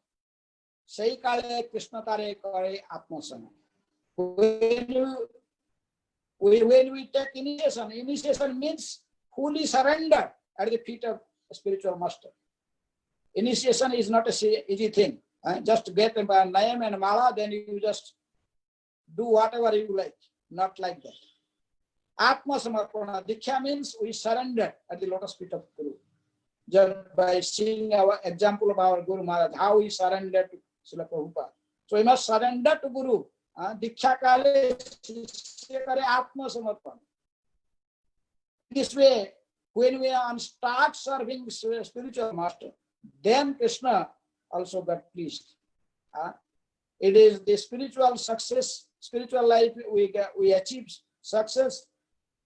S2: Sei Kale Krishna Tare Kare Atma Samarpana. When we take initiation means fully surrender at the feet of a spiritual master. Initiation is not an easy thing. Just get a name and mala, then you just do whatever you like. Not like that. Atma Samarpana. Diksha means we surrender at the lotus feet of Guru. Just by seeing our example of our Guru Maharaj, how he surrendered to Srila Prabhupada. So we must surrender to Guru. Diksha Kale Shishya Kare Atma Samarpana. This way, when we start serving spiritual master, then Krishna also got pleased. It is the spiritual success, spiritual life we achieve success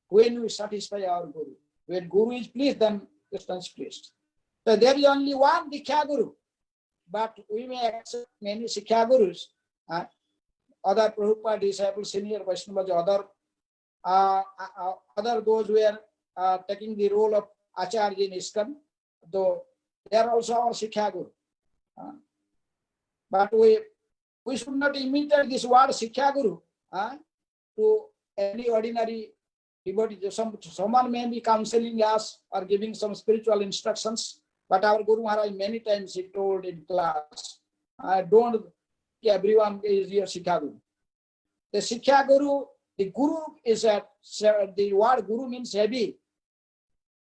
S2: when we satisfy our Guru. When Guru is pleased, then Krishna is pleased. So there is only one Diksha Guru, but we may accept many Siksha Gurus. Other Prabhupada disciples, senior Vaishnavas, other those who are taking the role of Acharya in ISKCON, though they are also our Siksha Guru. But we should not imitate this word Siksha Guru to any ordinary devotee. Someone may be counseling us or giving some spiritual instructions, but our Guru Maharaj many times he told in class, don't everyone is your Siksha Guru. The Siksha Guru, the Guru is the word Guru means heavy.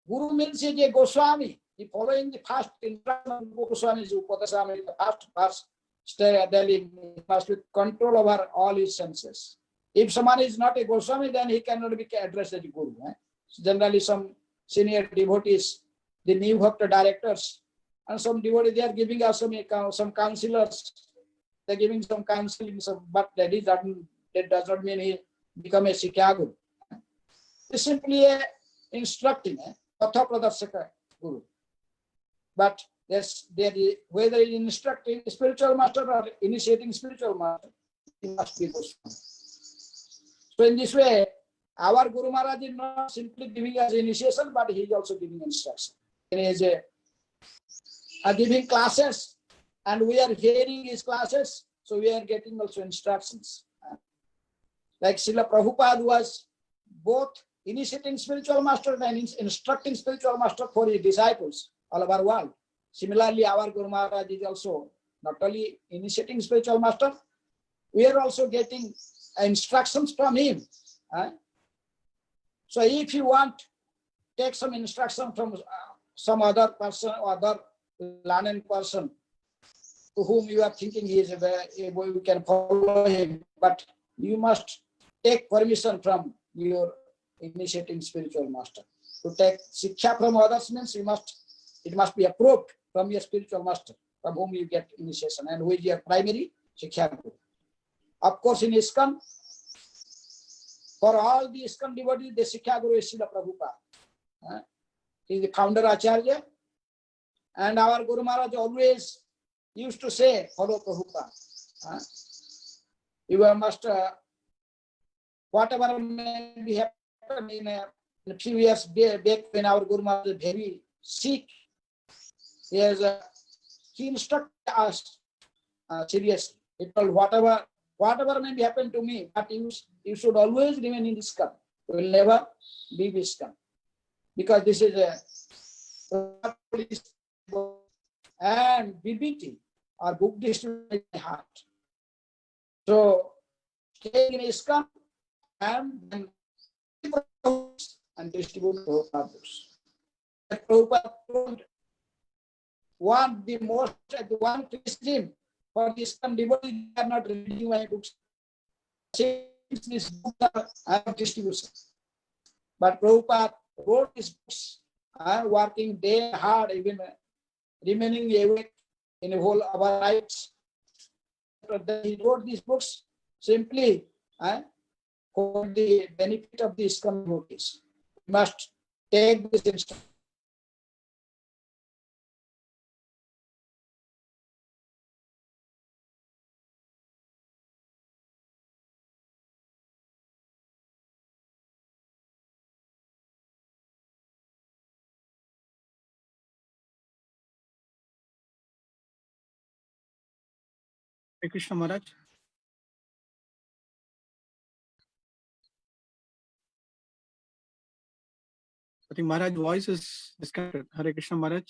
S2: Guru means is a Goswami. He following the first instruction of Goswami, Upadaswami, the first telling he must be control over all his senses. If someone is not a Goswami, then he cannot be addressed as a Guru. So generally, some senior devotees, the new Bhakta directors, and some devotees, they are giving us some counselors. They're giving some counseling, but that does not mean he become a Siksha Guru. It's simply a instructing, Patha Pradarsaka Guru. But whether he's instructing spiritual master or initiating spiritual master, he must be Goswami. So in this way, our Guru Maharaj is not simply giving us initiation, but he is also giving instruction. He is giving classes, and we are hearing his classes, so we are getting also instructions. Like Srila Prabhupada was both initiating spiritual master and instructing spiritual master for his disciples all over the world. Similarly, our Guru Maharaj is also not only initiating spiritual master, we are also getting instructions from him. So if you want, take some instruction from some other person or other learned person to whom you are thinking he is you can follow him, but you must take permission from your initiating spiritual master. To take Siksha from others means it must be approved from your spiritual master, from whom you get initiation, and who is your primary Siksha Guru. Of course, in ISKCON, for all the ISKCON devotees, the Siksha Guru is Srila Prabhupada. He is the founder Acharya, and our Guru Maharaj always used to say, follow Prabhupada. You must, whatever may be happening in a few years back when our Guru Maharaj was very sick, he instructed us seriously. He told, whatever may be happen to me, but you should always remain in ISKCON. You will never leave ISKCON. Because this is a and BBT or book distribution in my heart. So staying in ISKCON and then and distribute Prabhupada books. That Prabhupada told what the most, one criticism for the Islam devotees, they are not reading my books. Since these books are out of distribution. But Prabhupada wrote his books, working day hard, even remaining awake in the whole of our lives. He wrote these books simply for the benefit of the Islam devotees. We must take this instruction.
S1: Hare Krishna Maharaj. I think Maharaj voice is disconnected. Hare Krishna Maharaj.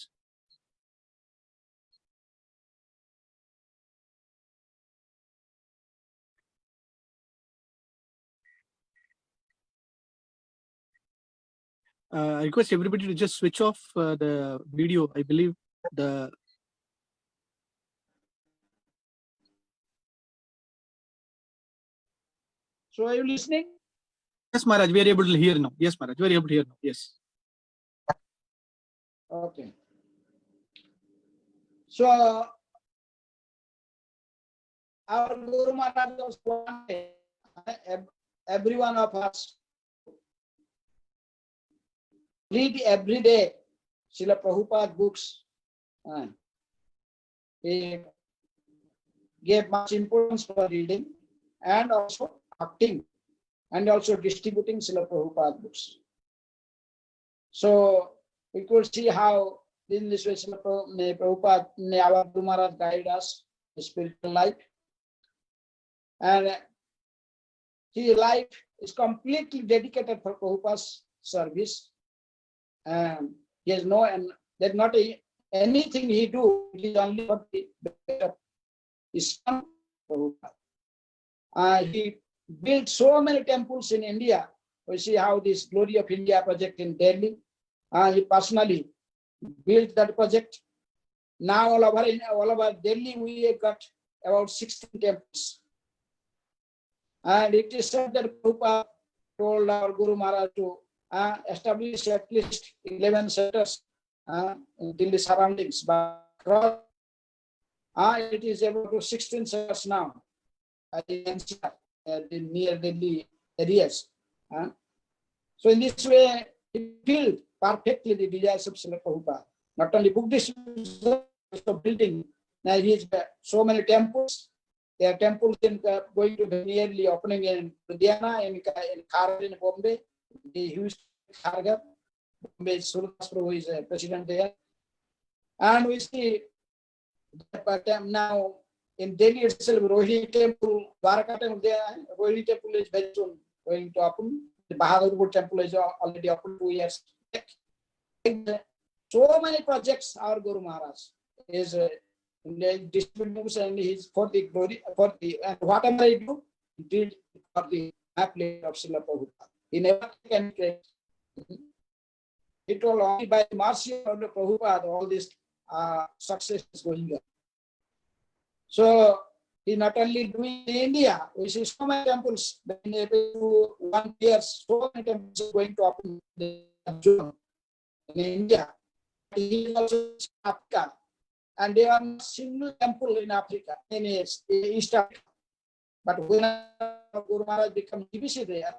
S1: I request everybody to just switch off the video. I believe the
S2: So are you listening?
S1: yes, Maharaj, we are able to hear now. Yes, Maharaj, we are able to hear now. Yes.
S2: Okay. So our Guru Maharaj was wanted, every one of us read every day Srila Prabhupada books. He gave much importance for reading and also acting and also distributing Srila Prabhupada books. So we could see how in this way Srila Prabhupada, our Guru Maharaj guided us in spiritual life. And his life is completely dedicated for Prabhupada's service. And he has no, and there's not anything he do, it is only for the benefit of his son, Prabhupada. He built so many temples in India. We see how this Glory of India project in Delhi, he personally built that project. Now all over Delhi, we have got about 16 temples. And it is said that Prabhupada told our Guru Maharaj to establish at least 11 centers in Delhi surroundings. But it is about to 16 centers now near Delhi areas. So in this way, he filled perfectly the desires of Srila Prabhupada. Not only book distribution, also building. Now he has so many temples. There are temples going to be nearly opening in Ludhiana, in Kharghar in Bombay, the huge Kharghar. Bombay Surdas Prabhu is president there. And we see that now in Delhi itself, Rohini temple, Dwarka temple there, Rohini temple is very soon going to open. The Bahadurpur temple is already open 2 years back. So many projects our Guru Maharaj is distributes and he's for the glory, for the, and whatever I do, he did for the applet of Srila Prabhupada. He never can create. It will only by the mercy of the Prabhupada all this success is going on. So he not only doing in India, we see so many temples in 1 year, so many temples are going to open in India. He is also in Africa. And there are not single temple in Africa, in East Africa. But when Guru Maharaj became DBC there,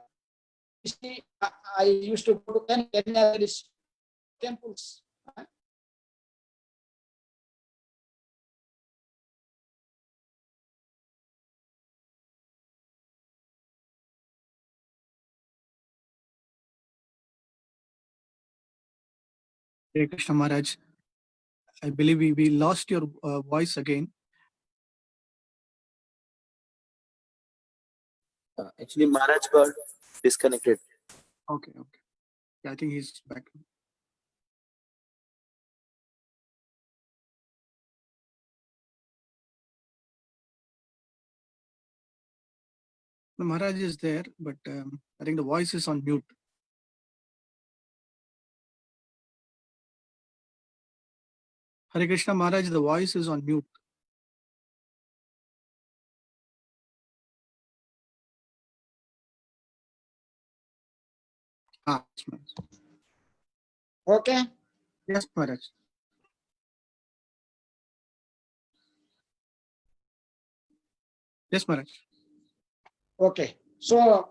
S2: you see, I used to go to Kenya, there is temples.
S1: Hare Krishna Maharaj. I believe we lost your voice again.
S3: Actually, Maharaj got disconnected.
S1: Okay. Yeah, I think he's back. The Maharaj is there, but I think the voice is on mute. Hare Krishna Maharaj, the voice is on mute. Ah, yes, Maharaj.
S2: Okay.
S1: Yes, Maharaj. Yes, Maharaj.
S2: Okay. So,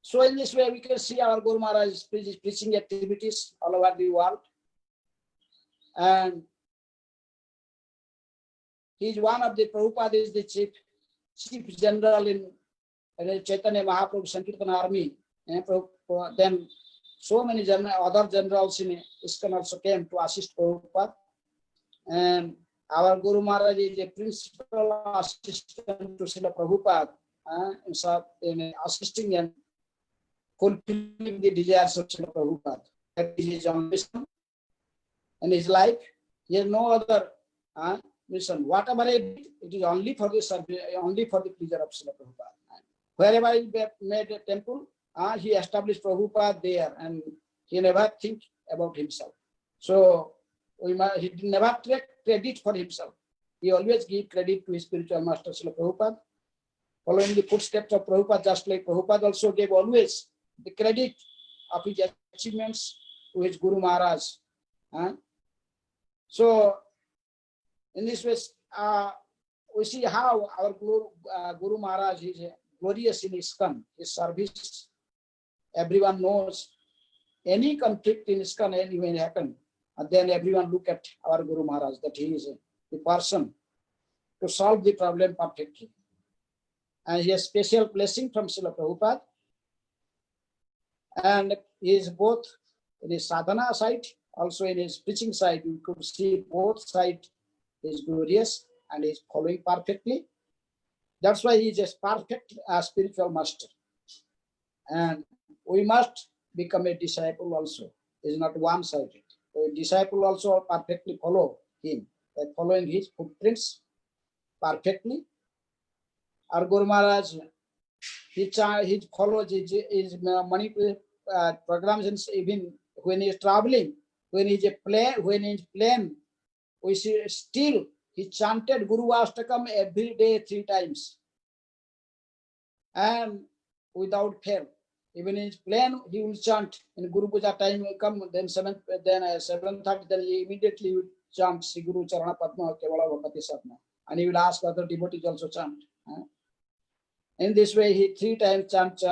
S2: so in this way, we can see our Guru Maharaj preaching activities all over the world. And he is one of the, Prabhupada is the chief general in Chaitanya Mahaprabhu Sankirtan army. And then so many other generals in ISKCON also came to assist Prabhupada. And our Guru Maharaj is a principal assistant to Srila Prabhupada, in assisting and fulfilling the desires of Srila Prabhupada. That is his own mission in his life. He has no other mission. Whatever it is only for the service, only for the pleasure of Srila Prabhupada. Wherever he made a temple, he established Prabhupada there, and he never think about himself. So he never take credit for himself. He always give credit to his spiritual master Srila Prabhupada, following the footsteps of Prabhupada, just like Prabhupada also gave always the credit of his achievements to his Guru Maharaj. So in this way, we see how our Guru Maharaj is glorious in ISKCON, his service. Everyone knows any conflict in ISKCON anywhere happen, and then everyone look at our Guru Maharaj, that he is the person to solve the problem perfectly. And he has special blessing from Srila Prabhupada. And he is both in his sadhana side, also in his preaching side. You could see both sides is glorious and is following perfectly. That's why he is a perfect spiritual master. And we must become a disciple also. It's not one-sided. A disciple also perfectly follow him, following his footprints perfectly. Our Guru Maharaj, he follows his money programs, and even when he is traveling, when he is plane, we see still he chanted Guru Ashtakam every day 3 times, and without fail. Even in his plane, he will chant. In Guru Puja time will come, then 7:30, then he immediately will chant Sri Guru Charana Padma Kevala Bhakti Satma, and he will ask other devotees also chant. In this way, he 3 times chants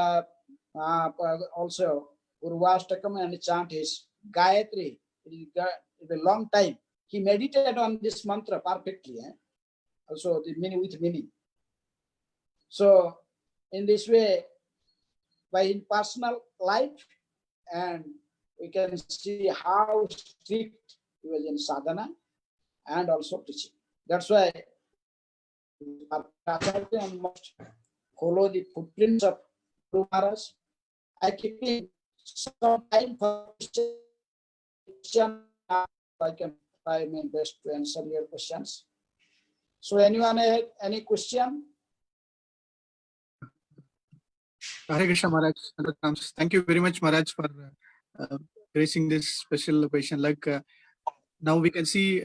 S2: also Guru Ashtakam, and chant his Gayatri. It is a long time. He meditated on this mantra perfectly. Also the meaning with meaning. So in this way, by his personal life, and we can see how strict he was in sadhana and also teaching. That's why we must follow the footprints of Guru Maharaj. I keep some time for question. I can try my best to answer your questions. So anyone have any question?
S1: Hare Krishna Maharaj. Thank you very much, Maharaj, for raising this special question. Like now we can see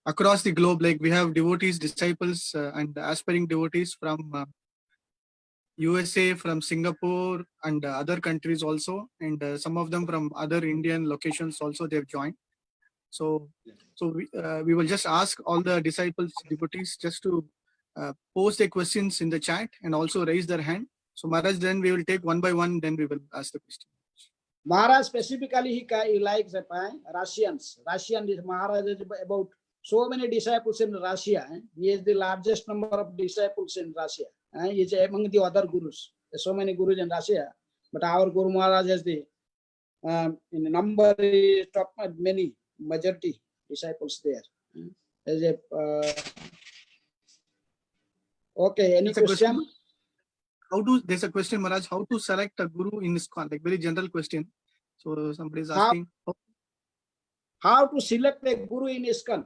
S1: across the globe, like we have devotees, disciples, and aspiring devotees from USA, from Singapore, and other countries also, and some of them from other Indian locations also they've joined. So we will just ask all the disciples, devotees, just to post their questions in the chat and also raise their hand. So Maharaj, then we will take one by one, then we will ask the question.
S2: Maharaj specifically, he likes Russians. Russian is Maharaj is about so many disciples in Russia. He is the largest number of disciples in Russia. He is among the other gurus. There's so many gurus in Russia, but our Guru Maharaj is the in the number top many majority disciples there. There's a okay. Any question?
S1: There's a question, Maharaj, how to select a guru in ISKCON? Like very general question. So somebody is asking
S2: how to select a guru in ISKCON.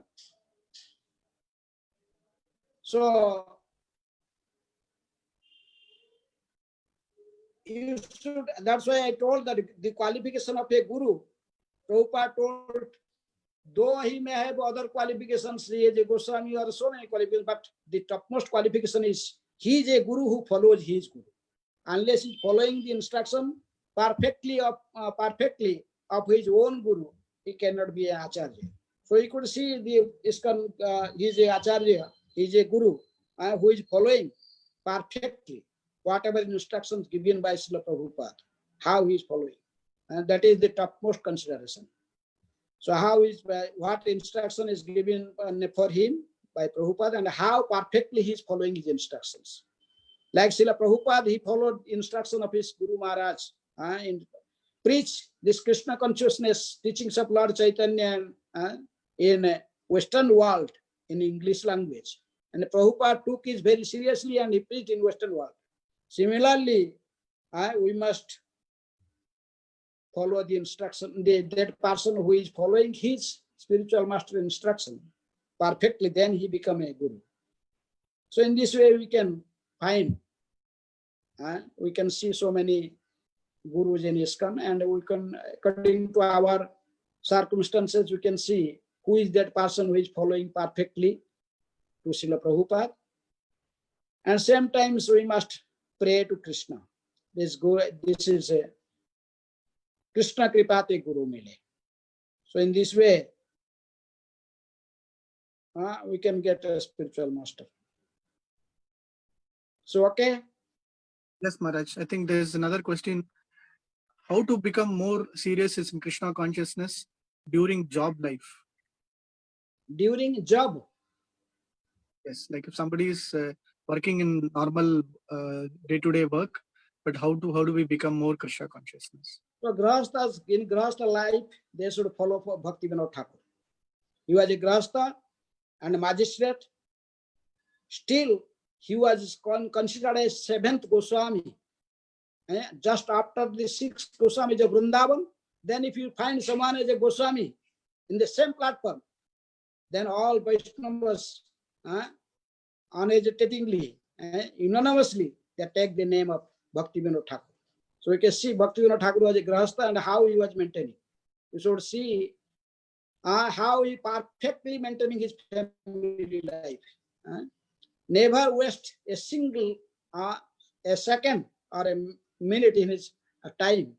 S2: So you should, that's why I told that the qualification of a guru, Prabhupada told, though he may have other qualifications, he is a Goswami or so many qualifications, but the topmost qualification is he is a guru who follows his guru. Unless he's following the instruction perfectly of his own guru, he cannot be an acharya. So you could see the ISKCON, he is a acharya, he is a guru who is following perfectly whatever instructions given by Srila Prabhupada, how he is following. And that is the topmost consideration. So how is, what instruction is given for him by Prabhupada, and how perfectly he is following his instructions. Like Srila Prabhupada, he followed instruction of his Guru Maharaj and preach this Krishna consciousness teachings of Lord Chaitanya in Western world in English language. And Prabhupada took it very seriously and he preached in Western world. Similarly, we must follow the instruction, that person who is following his spiritual master instruction perfectly, then he become a guru. So in this way we can find, we can see so many gurus in ISKCON, and we can, according to our circumstances, we can see who is that person who is following perfectly to Srila Prabhupada. And sometimes we must pray to Krishna. This is a Krishna Kripate Guru Mile. So in this way, we can get a spiritual master. So, okay.
S1: Yes, Maharaj. I think there's another question. How to become more serious in Krishna consciousness during job life?
S2: During job?
S1: Yes, like if somebody is working in normal day-to-day work, but how do we become more Krishna consciousness?
S2: So Grahasthas, in Grahastha life, they should follow Bhakti Vinod Thakur. He was a Grahastha and a magistrate. Still, he was considered a seventh Goswami. Just after the sixth Goswami is a Vrindavan, then if you find someone as a Goswami in the same platform, then all Vaishnavas unhesitatingly, unanimously, they take the name of Bhakti Vinod Thakur. So we can see Bhakti Vinod Thakur was a Grahastha and how he was maintaining. You should see how he perfectly maintaining his family life. Never waste a single a second or a minute in his time.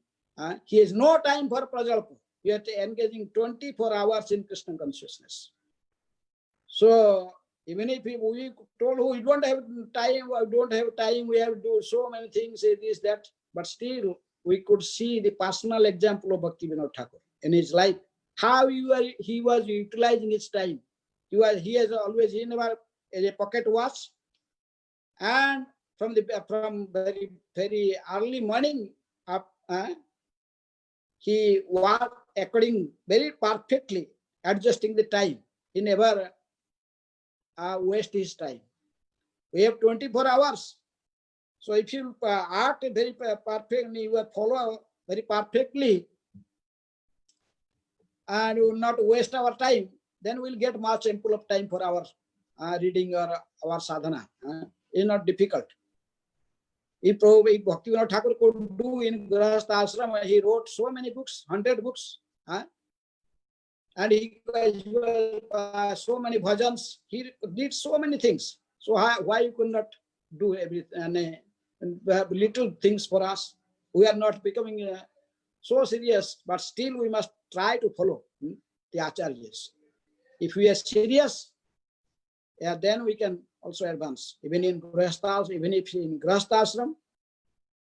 S2: He has no time for Prajalpa. He is engaging 24 hours in Krishna consciousness. So even if we told we don't have time, we have to do so many things, this, that, but still we could see the personal example of Bhakti Vinod Thakur in his life, how he was utilizing his time. He has always, he never a pocket watch, and from very, very early morning up, he worked according very perfectly, adjusting the time. He never waste his time. We have 24 hours. So if you act very perfectly, you follow very perfectly, and you will not waste our time, then we'll get much ample of time for our reading or our sadhana. It's not difficult. If Bhakti Vinod Thakur could do in Grahastha Ashram, he wrote so many books, 100 books, and he so many bhajans, he did so many things. So why you could not do everything and have little things for us? We are not becoming so serious, but still we must try to follow the acharyas. If we are serious, then we can also advance. Even in Grahastha, even if in Grahastha Ashram,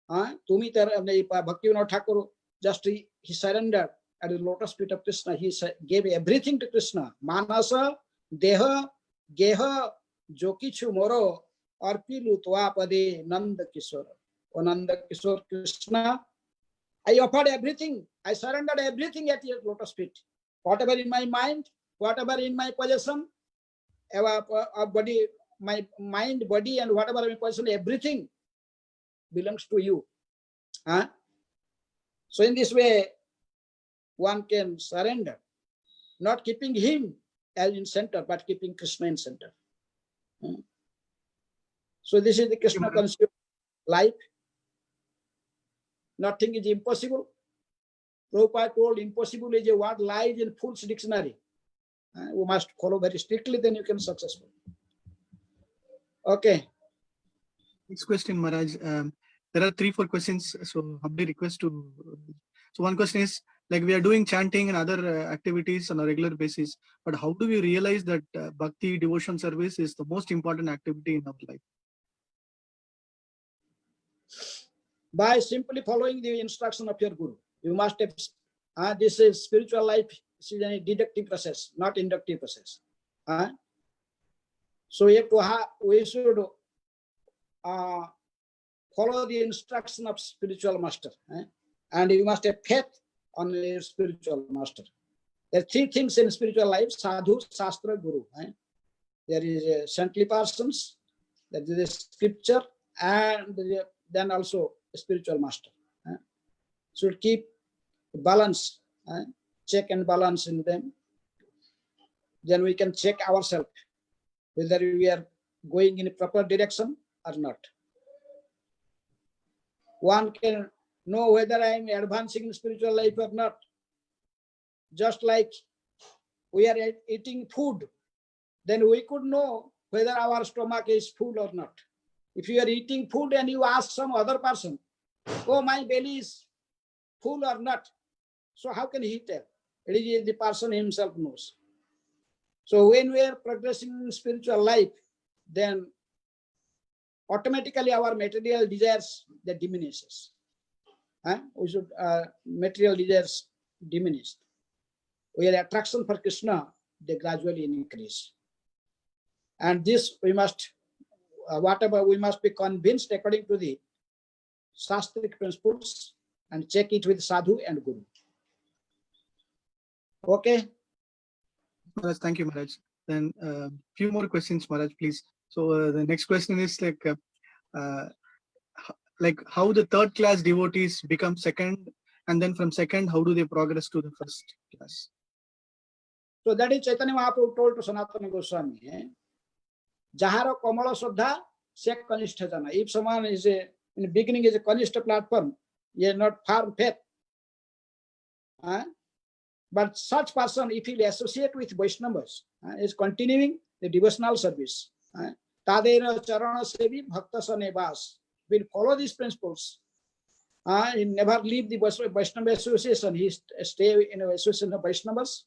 S2: Bhakti Vinod Thakur, just he surrendered at the lotus feet of Krishna. He gave everything to Krishna. Manasa, Deha, Geha, Jokichu Moro, Arpilu Tuapade, Nanda Kishore. O Nanda Kishore Krishna, I offered everything. I surrendered everything at your lotus feet. Whatever in my mind, whatever in my possession, body, my mind, body, and whatever in my possession, everything belongs to you. So in this way, one can surrender, not keeping him as in center, but keeping Krishna in center. So this is the Krishna conscious life. nothing is impossible. Prabhupada told impossible is a word lies in Fool's dictionary. We must follow very strictly, then you can successful. Okay.
S1: Next question, Maharaj. There are 3-4 questions, so humbly request to. So one question is, like, we are doing chanting and other activities on a regular basis, but how do we realize that bhakti devotion service is the most important activity in our life?
S2: By simply following the instruction of your guru. You must have, this is spiritual life. This is a deductive process, not inductive process. So we should follow the instruction of spiritual master. And you must have faith on your spiritual master. There are 3 things in spiritual life: sadhu, shastra, guru. There is a saintly persons, there is a scripture, and then also a spiritual master. Should keep balance, check and balance in them. Then we can check ourselves whether we are going in a proper direction or not. One can know whether I am advancing in spiritual life or not. Just like we are eating food, then we could know whether our stomach is full or not. If you are eating food and you ask some other person, oh, my belly is full or not, so how can he tell? It is the person himself knows. So when we are progressing in spiritual life, then automatically our material desires, that diminishes. We should material desires diminish. Where attraction for Krishna, they gradually increase. And this we must, whatever we must be convinced according to the Shastric principles, and check it with sadhu and guru. Okay.
S1: Maharaj, thank you, Maharaj. Then few more questions, Maharaj, please. So the next question is like how the 3rd class devotees become second, and then from second, how do they progress to the 1st class?
S2: So that is Chaitanya Mahaprabhu told to Sanatana Goswami. Jahara Kamala Shraddha, se Kanishta Jana. If someone is in the beginning is a Kanishta platform, he is not firm faith. But such person, if he associate with Vaishnavas, is continuing the devotional service. Tadera Charana Sevi Bhakta Sanevas will follow these principles. He never leave the Vaishnava association. He stay in an association of Vaishnavas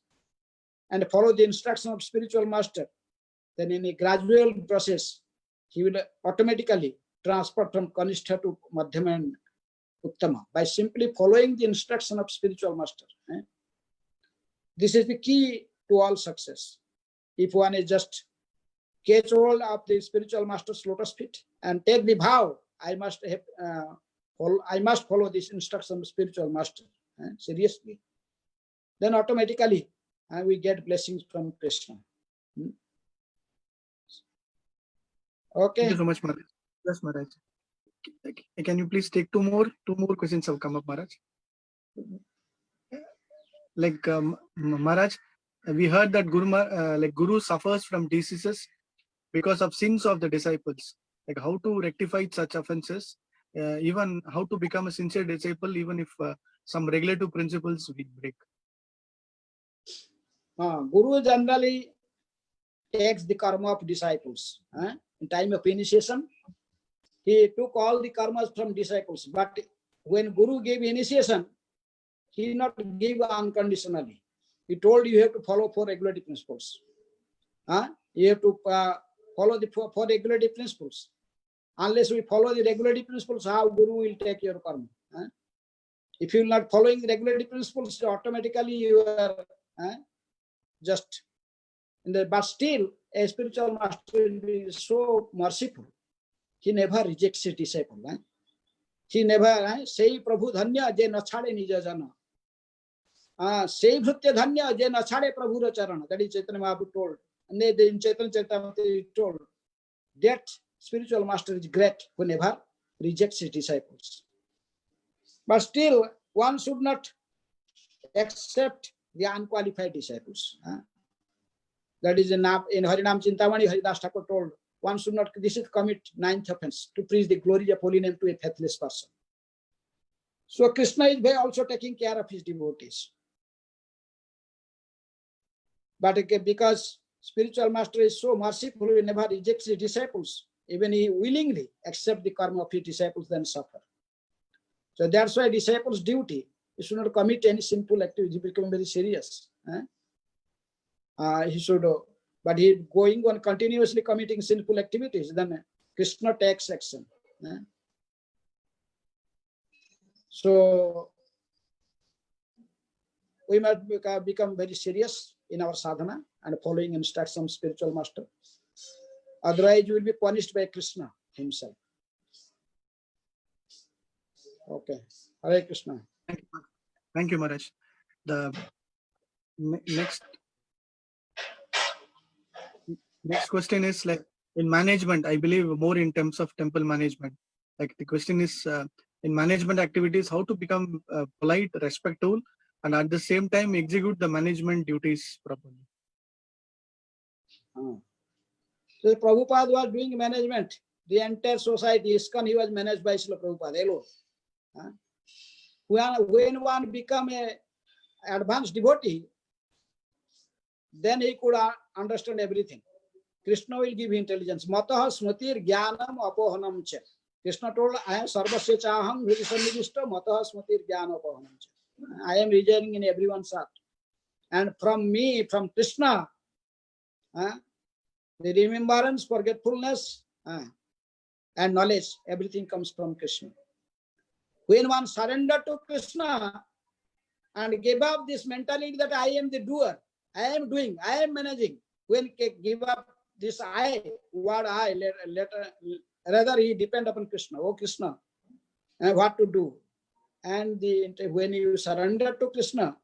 S2: and follow the instruction of spiritual master. Then in a gradual process, he will automatically transfer from Kanishta to Madhyama and Uttama by simply following the instruction of spiritual master. This is the key to all success. If one is just catch hold of the spiritual master's lotus feet and take the vow, I must follow this instruction of spiritual master seriously, then automatically we get blessings from Krishna. Okay.
S1: Thank you so much, Maharaj. Yes, Maharaj. Can you please take two more questions have come up, Maharaj? Like Maharaj, we heard that Guru suffers from diseases because of sins of the disciples. Like how to rectify such offenses, even how to become a sincere disciple, even if some regulative principles we break.
S2: Guru generally takes the karma of disciples. In time of initiation, he took all the karmas from disciples. But when Guru gave initiation, he did not give unconditionally. He told you have to follow 4 regulative principles. You have to follow the 4 regulative principles. Unless we follow the regulative principles, how Guru will take your karma? If you are not following the regulative principles, automatically you are just in the. But still, a spiritual master will be so merciful. He never rejects his disciple. He never say Prabhu dhanya je na chhade nija jana. Say bhrutya dhanya je na chhade Prabhu ra charana. That is Chaitanya Mahaprabhu told. And in Chaitanya Charitamrita he told that spiritual master is great who never rejects his disciples. But still, one should not accept the unqualified disciples. That is in Harinam Chintamani, Haridas Thakur told, one should not, this is commit 9th offense, to preach the glory of holy name to a faithless person. So Krishna is also taking care of his devotees. But because spiritual master is so merciful, he never rejects his disciples. Even he willingly accepts the karma of his disciples, then suffer. So that's why disciples' duty is to not commit any sinful activity. He become very serious. He should, but he going on continuously committing sinful activities, then Krishna takes action. So we must become very serious in our sadhana and following instructions of spiritual master. Otherwise, you will be punished by Krishna himself. Okay. Hare Krishna.
S1: Thank you, Maharaj. The next question is like in management, I believe more in terms of temple management. Like the question is in management activities, how to become polite, respectful, and at the same time execute the management duties properly.
S2: So Prabhupada was doing management. The entire society, ISKCON, he was managed by Srila Prabhupada alone. When one become a advanced devotee, then he could understand everything. Krishna will give intelligence. Mataha smatir jnanam apohanam cha. Krishna told, I am sarvasya chaham hridisannivishta mataha smatir jnanam apohanam cha. I am residing in everyone's heart. And from me, from Krishna, the remembrance, forgetfulness, and knowledge, everything comes from Krishna. When one surrendered to Krishna and gave up this mentality that I am the doer, I am doing, I am managing, when give up this I, what I, rather he depend upon Krishna. Oh Krishna, what to do? And when you surrender to Krishna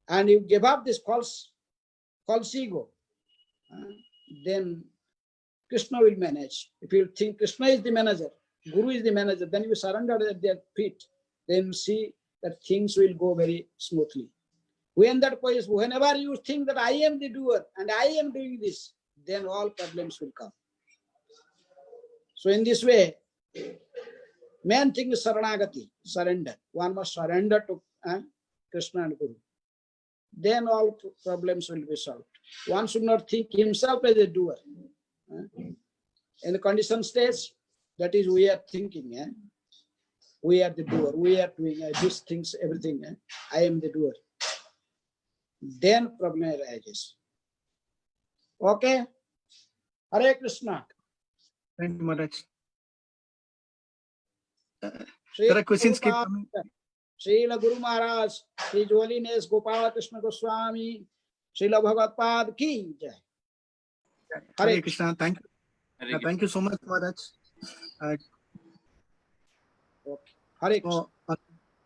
S2: and you give up this false ego, then Krishna will manage. If you think Krishna is the manager, Guru is the manager, then you surrender at their feet, then see that things will go very smoothly. When that place, whenever you think that I am the doer and I am doing this, then all problems will come. So in this way, main thing is saranagati, surrender. One must surrender to Krishna and Guru. Then all problems will be solved. One should not think himself as a doer. In the conditioned stage, that is we are thinking. We are the doer. We are doing these things, everything. I am the doer. Then problem arises. Okay? Hare Krishna.
S1: Thank you, Maharaj. There are questions keep coming.
S2: Srila Guru Maharaj, His Holiness Gopala Krishna Goswami, Srila Bhagavad Ki Jai.
S1: Hare Krishna. Thank you. Thank you so much, Maharaj.
S2: Hare Krishna.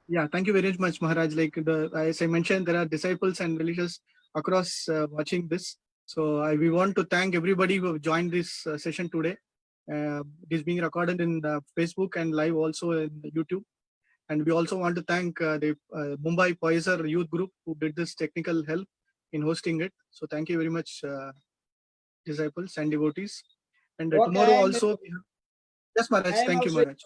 S1: Yeah, thank you very much, Maharaj. Like as I mentioned, there are disciples and religious across watching this. So we want to thank everybody who have joined this session today. It is being recorded in Facebook and live also in YouTube. And we also want to thank the Mumbai Poiser Youth Group who did this technical help in hosting it. So thank you very much, disciples and devotees. And tomorrow also, yes, Maharaj. Thank you, Maharaj.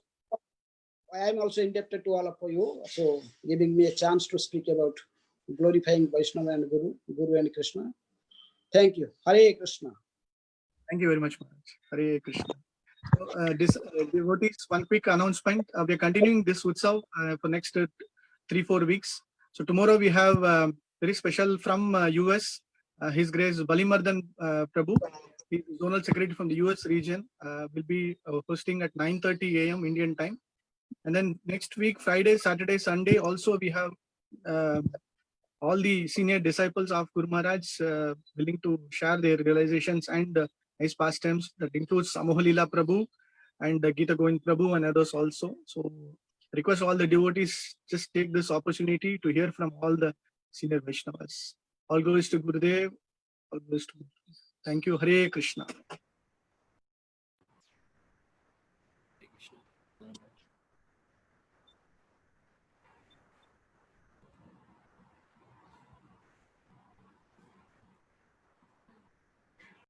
S2: I am also indebted to all of you for giving me a chance to speak about glorifying Vaishnava and Guru and Krishna. Thank you. Hare Krishna.
S1: Thank you very much, Maharaj. Hare Krishna. So, devotees, one quick announcement. We are continuing this Utsav for next 3-4 weeks. So tomorrow we have very special from US, His Grace Balimardan Prabhu. He is Zonal Secretary from the US region. Will be hosting at 9:30 a.m. Indian time. And then next week, Friday, Saturday, Sunday, also we have all the senior disciples of Guru Maharaj willing to share their realizations and nice pastimes. That includes Amohalila Prabhu and Gita Govind Prabhu and others also. So request all the devotees just take this opportunity to hear from all the senior Vaishnavas. All goes to Gurudev. All goes to Gurudev. Thank you. Hare Krishna.
S3: Hare Krishna.